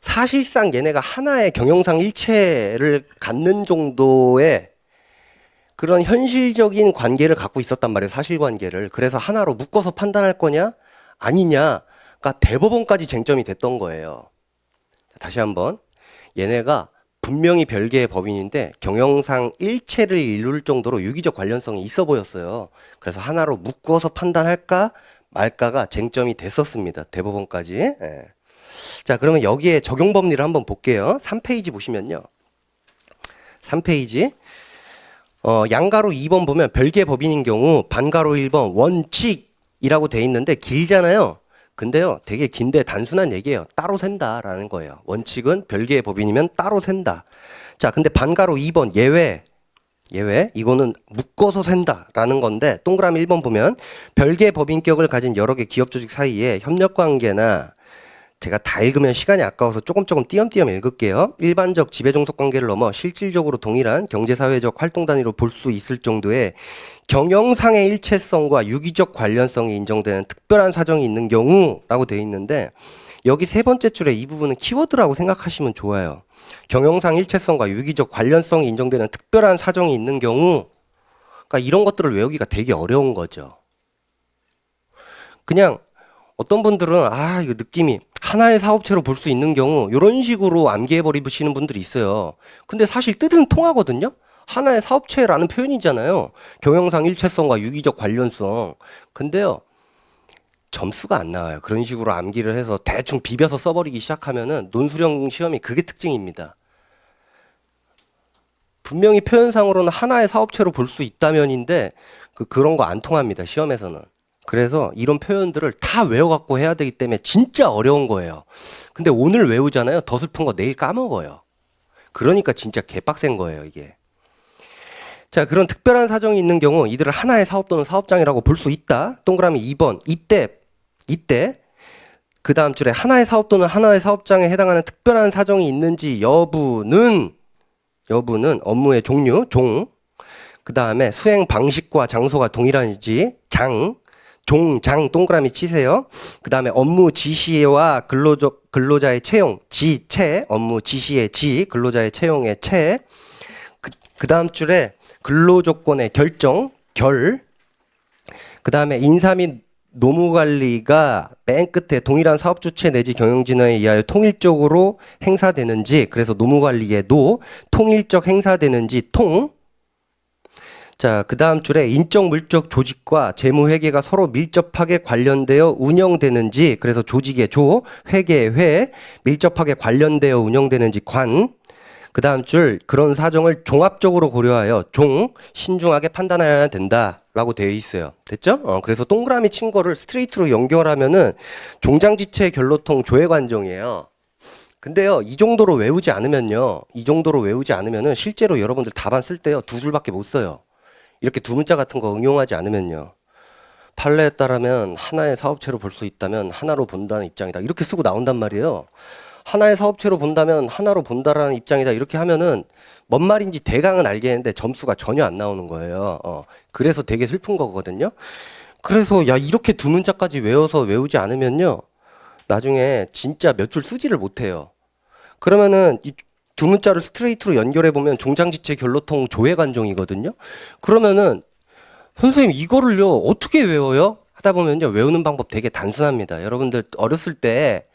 사실상 얘네가 하나의 경영상 일체를 갖는 정도의 그런 현실적인 관계를 갖고 있었단 말이에요. 사실관계를. 그래서 하나로 묶어서 판단할 거냐 아니냐가 대법원까지 쟁점이 됐던 거예요. 다시 한번 얘네가 분명히 별개의 법인인데 경영상 일체를 이룰 정도로 유기적 관련성이 있어 보였어요. 그래서 하나로 묶어서 판단할까 말까가 쟁점이 됐었습니다. 대법원까지. 예. 자, 그러면 여기에 적용 법리를 한번 볼게요. 3페이지 보시면요. 3페이지. 양가로 2번 보면 별개 법인인 경우 반가로 1번 원칙이라고 돼 있는데 길잖아요. 근데요, 되게 긴데 단순한 얘기예요. 따로 센다라는 거예요. 원칙은 별개의 법인이면 따로 센다. 자, 근데 반가로 2번 예외. 이거는 묶어서 센다라는 건데 동그라미 1번 보면 별개 법인격을 가진 여러 개 기업 조직 사이에 협력 관계나 제가 다 읽으면 시간이 아까워서 조금 띄엄띄엄 읽을게요. 일반적 지배종속 관계를 넘어 실질적으로 동일한 경제사회적 활동 단위로 볼 수 있을 정도의 경영상의 일체성과 유기적 관련성이 인정되는 특별한 사정이 있는 경우라고 되어 있는데 여기 세 번째 줄에 이 부분은 키워드라고 생각하시면 좋아요. 경영상 일체성과 유기적 관련성이 인정되는 특별한 사정이 있는 경우, 그러니까 이런 것들을 외우기가 되게 어려운 거죠. 그냥 어떤 분들은 이거 느낌이 하나의 사업체로 볼 수 있는 경우 이런 식으로 암기해버리시는 분들이 있어요. 근데 사실 뜻은 통하거든요. 하나의 사업체라는 표현이잖아요. 경영상 일체성과 유기적 관련성. 근데요, 점수가 안 나와요. 그런 식으로 암기를 해서 대충 비벼서 써버리기 시작하면은 논술형 시험이 그게 특징입니다. 분명히 표현상으로는 하나의 사업체로 볼 수 있다면인데 그런 거 안 통합니다. 시험에서는. 그래서 이런 표현들을 다 외워갖고 해야 되기 때문에 진짜 어려운 거예요. 근데 오늘 외우잖아요. 더 슬픈 거 내일 까먹어요. 그러니까 진짜 개빡센 거예요, 이게. 자, 그런 특별한 사정이 있는 경우 이들을 하나의 사업 또는 사업장이라고 볼 수 있다. 동그라미 2번. 이때 그 다음 줄에 하나의 사업 또는 하나의 사업장에 해당하는 특별한 사정이 있는지 여부는 업무의 종류, 그 다음에 수행 방식과 장소가 동일한지 장 동그라미 치세요. 그 다음에 업무 지시와 근로자의 채용, 업무 지시의 근로자의 채용의 그 다음 줄에 근로조건의 결정, 그 다음에 인사 및 노무관리가 맨 끝에 동일한 사업주체 내지 경영진에 의하여 통일적으로 행사되는지, 그래서 노무관리의 통일적 행사되는지 자, 그 다음 줄에 인적 물적 조직과 재무회계가 서로 밀접하게 관련되어 운영되는지, 그래서 조직의 회계의 밀접하게 관련되어 운영되는지 그 다음 줄 그런 사정을 종합적으로 고려하여 신중하게 판단해야 된다라고 되어 있어요. 됐죠? 그래서 동그라미 친 거를 스트레이트로 연결하면은 종장지체 결로통 조회관정이에요. 근데요, 이 정도로 외우지 않으면은 실제로 여러분들 답안 쓸 때요, 두 줄밖에 못 써요. 이렇게 두 문자 같은 거 응용하지 않으면요. 판례에 따르면 하나의 사업체로 볼 수 있다면 하나로 본다는 입장이다. 이렇게 쓰고 나온단 말이에요. 하나의 사업체로 본다면 하나로 본다라는 입장이다. 이렇게 하면은 뭔 말인지 대강은 알겠는데 점수가 전혀 안 나오는 거예요. 그래서 되게 슬픈 거거든요. 그래서 야, 이렇게 두 문자까지 외우지 않으면요, 나중에 진짜 몇 줄 쓰지를 못해요. 그러면은 이 두 문자를 스트레이트로 연결해 보면 종장지체 결로통 조회관정이거든요. 그러면은 선생님 이거를요 어떻게 외워요? 하다 보면요, 외우는 방법 되게 단순합니다. 여러분들 어렸을 때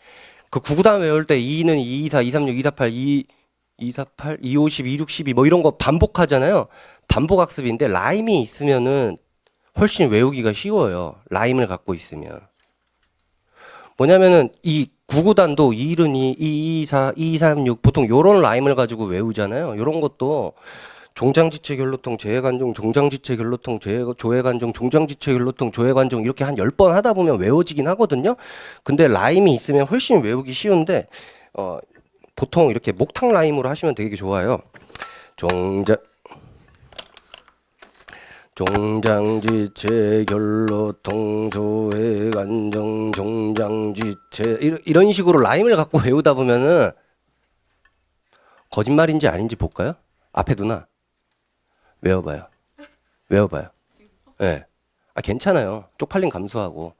그 구구단 외울 때 2는 224, 236, 248, 248, 250, 262 뭐 이런 거 반복하잖아요. 반복학습인데 라임이 있으면은 훨씬 외우기가 쉬워요. 라임을 갖고 있으면. 뭐냐면은 이 구구단도 2는 2, 224, 236 보통 요런 라임을 가지고 외우잖아요. 요런 것도 종장지체 결로통 재해관종, 종장지체 결로통 조해관종, 종장지체 결로통 조해관종 이렇게 한 10번 하다 보면 외워지긴 하거든요. 근데 라임이 있으면 훨씬 외우기 쉬운데 보통 이렇게 목탁 라임으로 하시면 되게 좋아요. 종장지체 결로통 조해관종 종장지체 이런 식으로 라임을 갖고 외우다 보면은 거짓말인지 아닌지 볼까요? 앞에 누나 외워봐요. 예. 네. 괜찮아요. 쪽팔림 감수하고.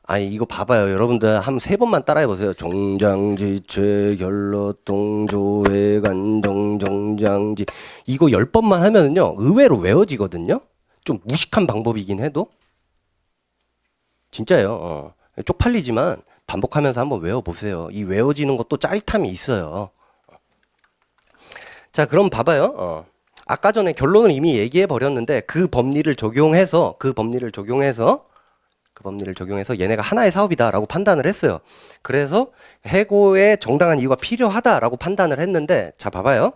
아니 이거 봐봐요. 여러분들 한 3번만 따라해보세요. 종장지체 결로통 조해관종 종장지 이거 10번만 하면은요 의외로 외워지거든요. 좀 무식한 방법이긴 해도 진짜예요. 쪽팔리지만 반복하면서 한번 외워보세요. 이 외워지는 것도 짜릿함이 있어요. 자, 그럼 봐봐요. 아까 전에 결론을 이미 얘기해 버렸는데 그 법리를 적용해서 얘네가 하나의 사업이다라고 판단을 했어요. 그래서 해고의 정당한 이유가 필요하다라고 판단을 했는데, 자 봐봐요.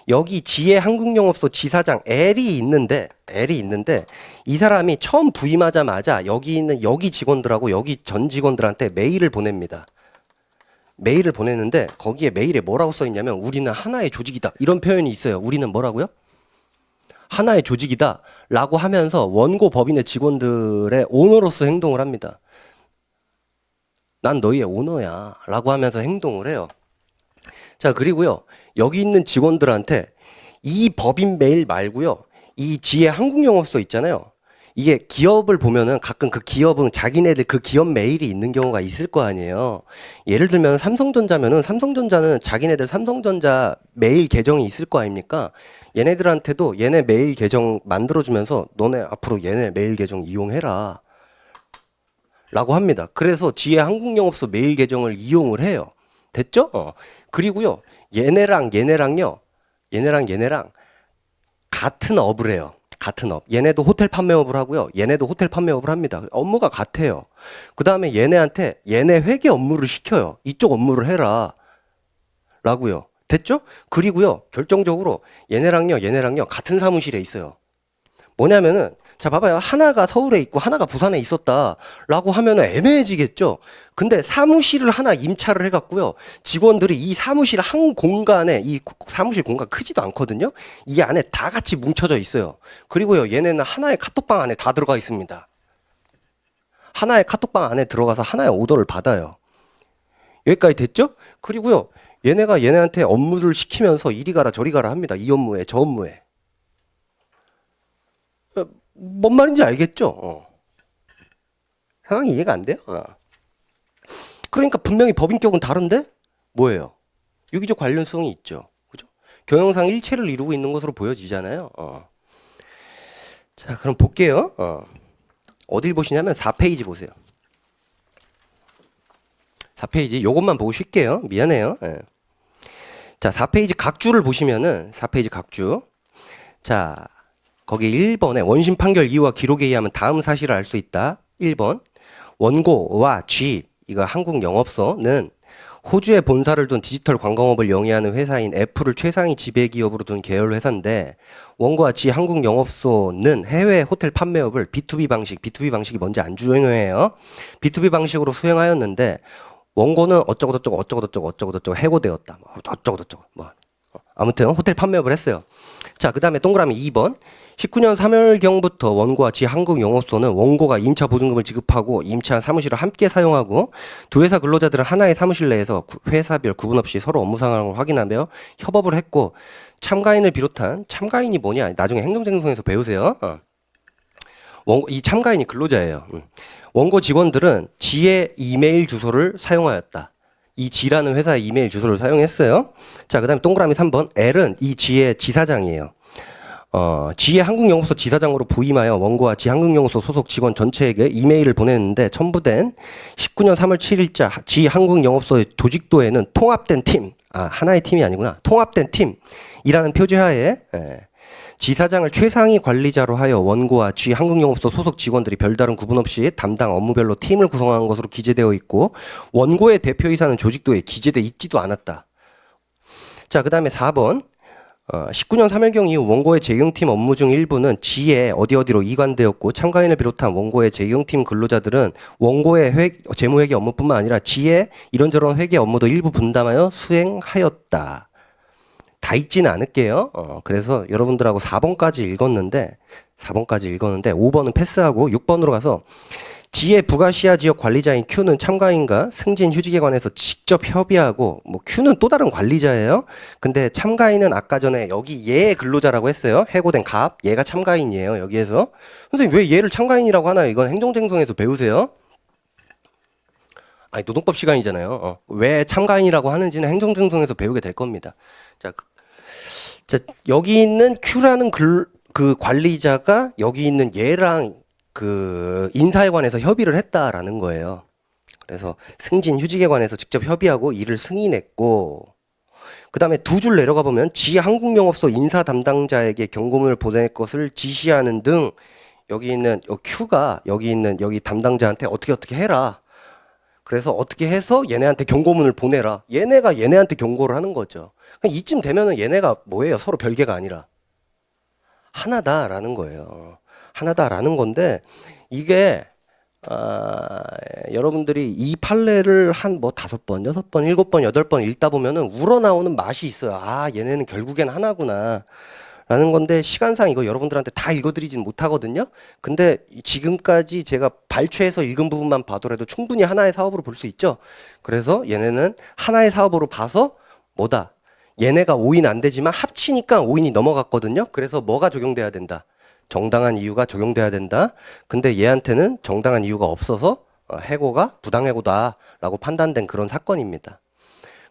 여기 지혜 한국영업소 지사장 L이 있는데 이 사람이 처음 부임하자마자 여기 있는 여기 직원들하고 여기 전 직원들한테 메일을 보냅니다. 메일을 보냈는데 거기에 메일에 뭐라고 써 있냐면 우리는 하나의 조직이다 이런 표현이 있어요. 우리는 뭐라고요? 하나의 조직이다 라고 하면서 원고 법인의 직원들의 오너로서 행동을 합니다. 난 너희의 오너야 라고 하면서 행동을 해요. 자, 그리고요 여기 있는 직원들한테 이 법인 메일 말고요 이 지혜 한국영업소 있잖아요. 이게 기업을 보면은 가끔 그 기업은 자기네들 그 기업 메일이 있는 경우가 있을 거 아니에요. 예를 들면 삼성전자면은 삼성전자는 자기네들 삼성전자 메일 계정이 있을 거 아닙니까? 얘네들한테도 얘네 메일 계정 만들어주면서 너네 앞으로 얘네 메일 계정 이용해라 라고 합니다. 그래서 지혜 한국영업소 메일 계정을 이용을 해요. 됐죠? 그리고요 얘네랑 같은 업을 해요. 같은 업. 얘네도 호텔 판매업을 하고요. 얘네도 호텔 판매업을 합니다. 업무가 같아요. 그 다음에 얘네한테 얘네 회계 업무를 시켜요. 이쪽 업무를 해라. 라고요. 됐죠? 그리고요. 결정적으로 얘네랑요 같은 사무실에 있어요. 뭐냐면은 자 봐봐요. 하나가 서울에 있고 하나가 부산에 있었다라고 하면은 애매해지겠죠. 근데 사무실을 하나 임차를 해갖고요. 직원들이 이 사무실 한 공간에 이 사무실 공간 크지도 않거든요. 이 안에 다 같이 뭉쳐져 있어요. 그리고요 얘네는 하나의 카톡방 안에 다 들어가 있습니다. 하나의 카톡방 안에 들어가서 하나의 오더를 받아요. 여기까지 됐죠? 그리고요 얘네가 얘네한테 업무를 시키면서 이리 가라 저리 가라 합니다. 이 업무에 저 업무에. 뭔 말인지 알겠죠? 상황이 이해가 안 돼요? 그러니까 분명히 법인격은 다른데 뭐예요? 유기적 관련성이 있죠. 그죠? 경영상 일체를 이루고 있는 것으로 보여지잖아요. 자, 그럼 볼게요. 어딜 보시냐면 4페이지 보세요. 4페이지 요것만 보고 쉴게요. 미안해요. 자, 4페이지 각주를 보시면은 4페이지 각주. 자, 거기 1번에 원심 판결 이유와 기록에 의하면 다음 사실을 알 수 있다. 1번 원고와 G 이거 한국 영업소는 호주에 본사를 둔 디지털 관광업을 영위하는 회사인 애플을 최상위 지배 기업으로 둔 계열 회사인데 원고와 G 한국 영업소는 해외 호텔 판매업을 B2B 방식이 뭔지 안 중요해요. B2B 방식으로 수행하였는데 원고는 어쩌고저쩌고 해고되었다. 어쩌고저쩌고 아무튼 호텔 판매업을 했어요. 자, 그다음에 동그라미 2번 19년 3월경부터 원고와 지 한국영업소는 원고가 임차 보증금을 지급하고 임차한 사무실을 함께 사용하고 두 회사 근로자들은 하나의 사무실 내에서 회사별 구분 없이 서로 업무 상황을 확인하며 협업을 했고 참가인을 비롯한 참가인이 뭐냐 나중에 행정쟁송에서 배우세요. 이 참가인이 근로자예요. 원고 직원들은 지의 이메일 주소를 사용하였다. 이 지라는 회사의 이메일 주소를 사용했어요. 자, 그다음에 동그라미 3번 L은 이 지의 지사장이에요. 지의 한국영업소 지사장으로 부임하여 원고와 지 한국영업소 소속 직원 전체에게 이메일을 보냈는데 첨부된 19년 3월 7일자 지 한국영업소의 조직도에는 통합된 팀, 하나의 팀이 아니구나. 통합된 팀이라는 표제하에 지사장을 최상위 관리자로 하여 원고와 지 한국영업소 소속 직원들이 별다른 구분 없이 담당 업무별로 팀을 구성한 것으로 기재되어 있고 원고의 대표이사는 조직도에 기재돼 있지도 않았다. 자, 그 다음에 4번 19년 3월경 이후 원고의 재경팀 업무 중 일부는 지에 어디로 이관되었고 참가인을 비롯한 원고의 재경팀 근로자들은 원고의 재무회계 업무뿐만 아니라 지의 이런저런 회계 업무도 일부 분담하여 수행하였다. 다 읽지는 않을게요. 그래서 여러분들하고 4번까지 읽었는데 5번은 패스하고 6번으로 가서 지의 북아시아 지역 관리자인 Q는 참가인과 승진 휴직에 관해서 직접 협의하고 Q는 또 다른 관리자예요. 근데 참가인은 아까 전에 여기 얘 근로자라고 했어요. 해고된 갑 얘가 참가인이에요. 여기에서 선생님 왜 얘를 참가인이라고 하나요? 이건 행정쟁송에서 배우세요. 아니 노동법 시간이잖아요. 왜 참가인이라고 하는지는 행정쟁송에서 배우게 될 겁니다. 자 여기 있는 Q라는 그 관리자가 여기 있는 얘랑 그 인사에 관해서 협의를 했다라는 거예요. 그래서 승진 휴직에 관해서 직접 협의하고 일을 승인했고 그 다음에 두 줄 내려가 보면 지 한국영업소 인사 담당자에게 경고문을 보낼 것을 지시하는 등 여기 있는 Q가 여기 있는 여기 담당자한테 어떻게 해라. 그래서 어떻게 해서 얘네한테 경고문을 보내라. 얘네가 얘네한테 경고를 하는 거죠. 이쯤 되면은 얘네가 뭐예요? 서로 별개가 아니라 하나다라는 거예요. 하나다라는 건데 이게 여러분들이 이 판례를 한 5번, 6번, 7번, 8번 읽다 보면은 우러나오는 맛이 있어요. 얘네는 결국엔 하나구나 라는 건데 시간상 이거 여러분들한테 다 읽어드리진 못하거든요. 근데 지금까지 제가 발췌해서 읽은 부분만 봐더라도 충분히 하나의 사업으로 볼 수 있죠. 그래서 얘네는 하나의 사업으로 봐서 뭐다? 얘네가 5인 안 되지만 합치니까 5인이 넘어갔거든요. 그래서 뭐가 적용돼야 된다? 정당한 이유가 적용돼야 된다. 근데 얘한테는 정당한 이유가 없어서 해고가 부당해고다라고 판단된 그런 사건입니다.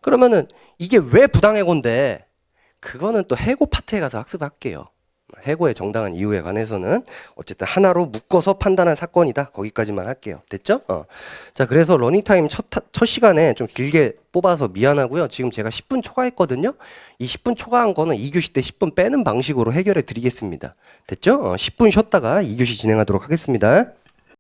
그러면은 이게 왜 부당해고인데 그거는 또 해고 파트에 가서 학습할게요. 해고의 정당한 이유에 관해서는 어쨌든 하나로 묶어서 판단한 사건이다. 거기까지만 할게요. 됐죠? 자, 그래서 러닝타임 첫 시간에 좀 길게 뽑아서 미안하고요. 지금 제가 10분 초과했거든요. 이 10분 초과한 거는 2교시 때 10분 빼는 방식으로 해결해 드리겠습니다. 됐죠? 10분 쉬었다가 2교시 진행하도록 하겠습니다.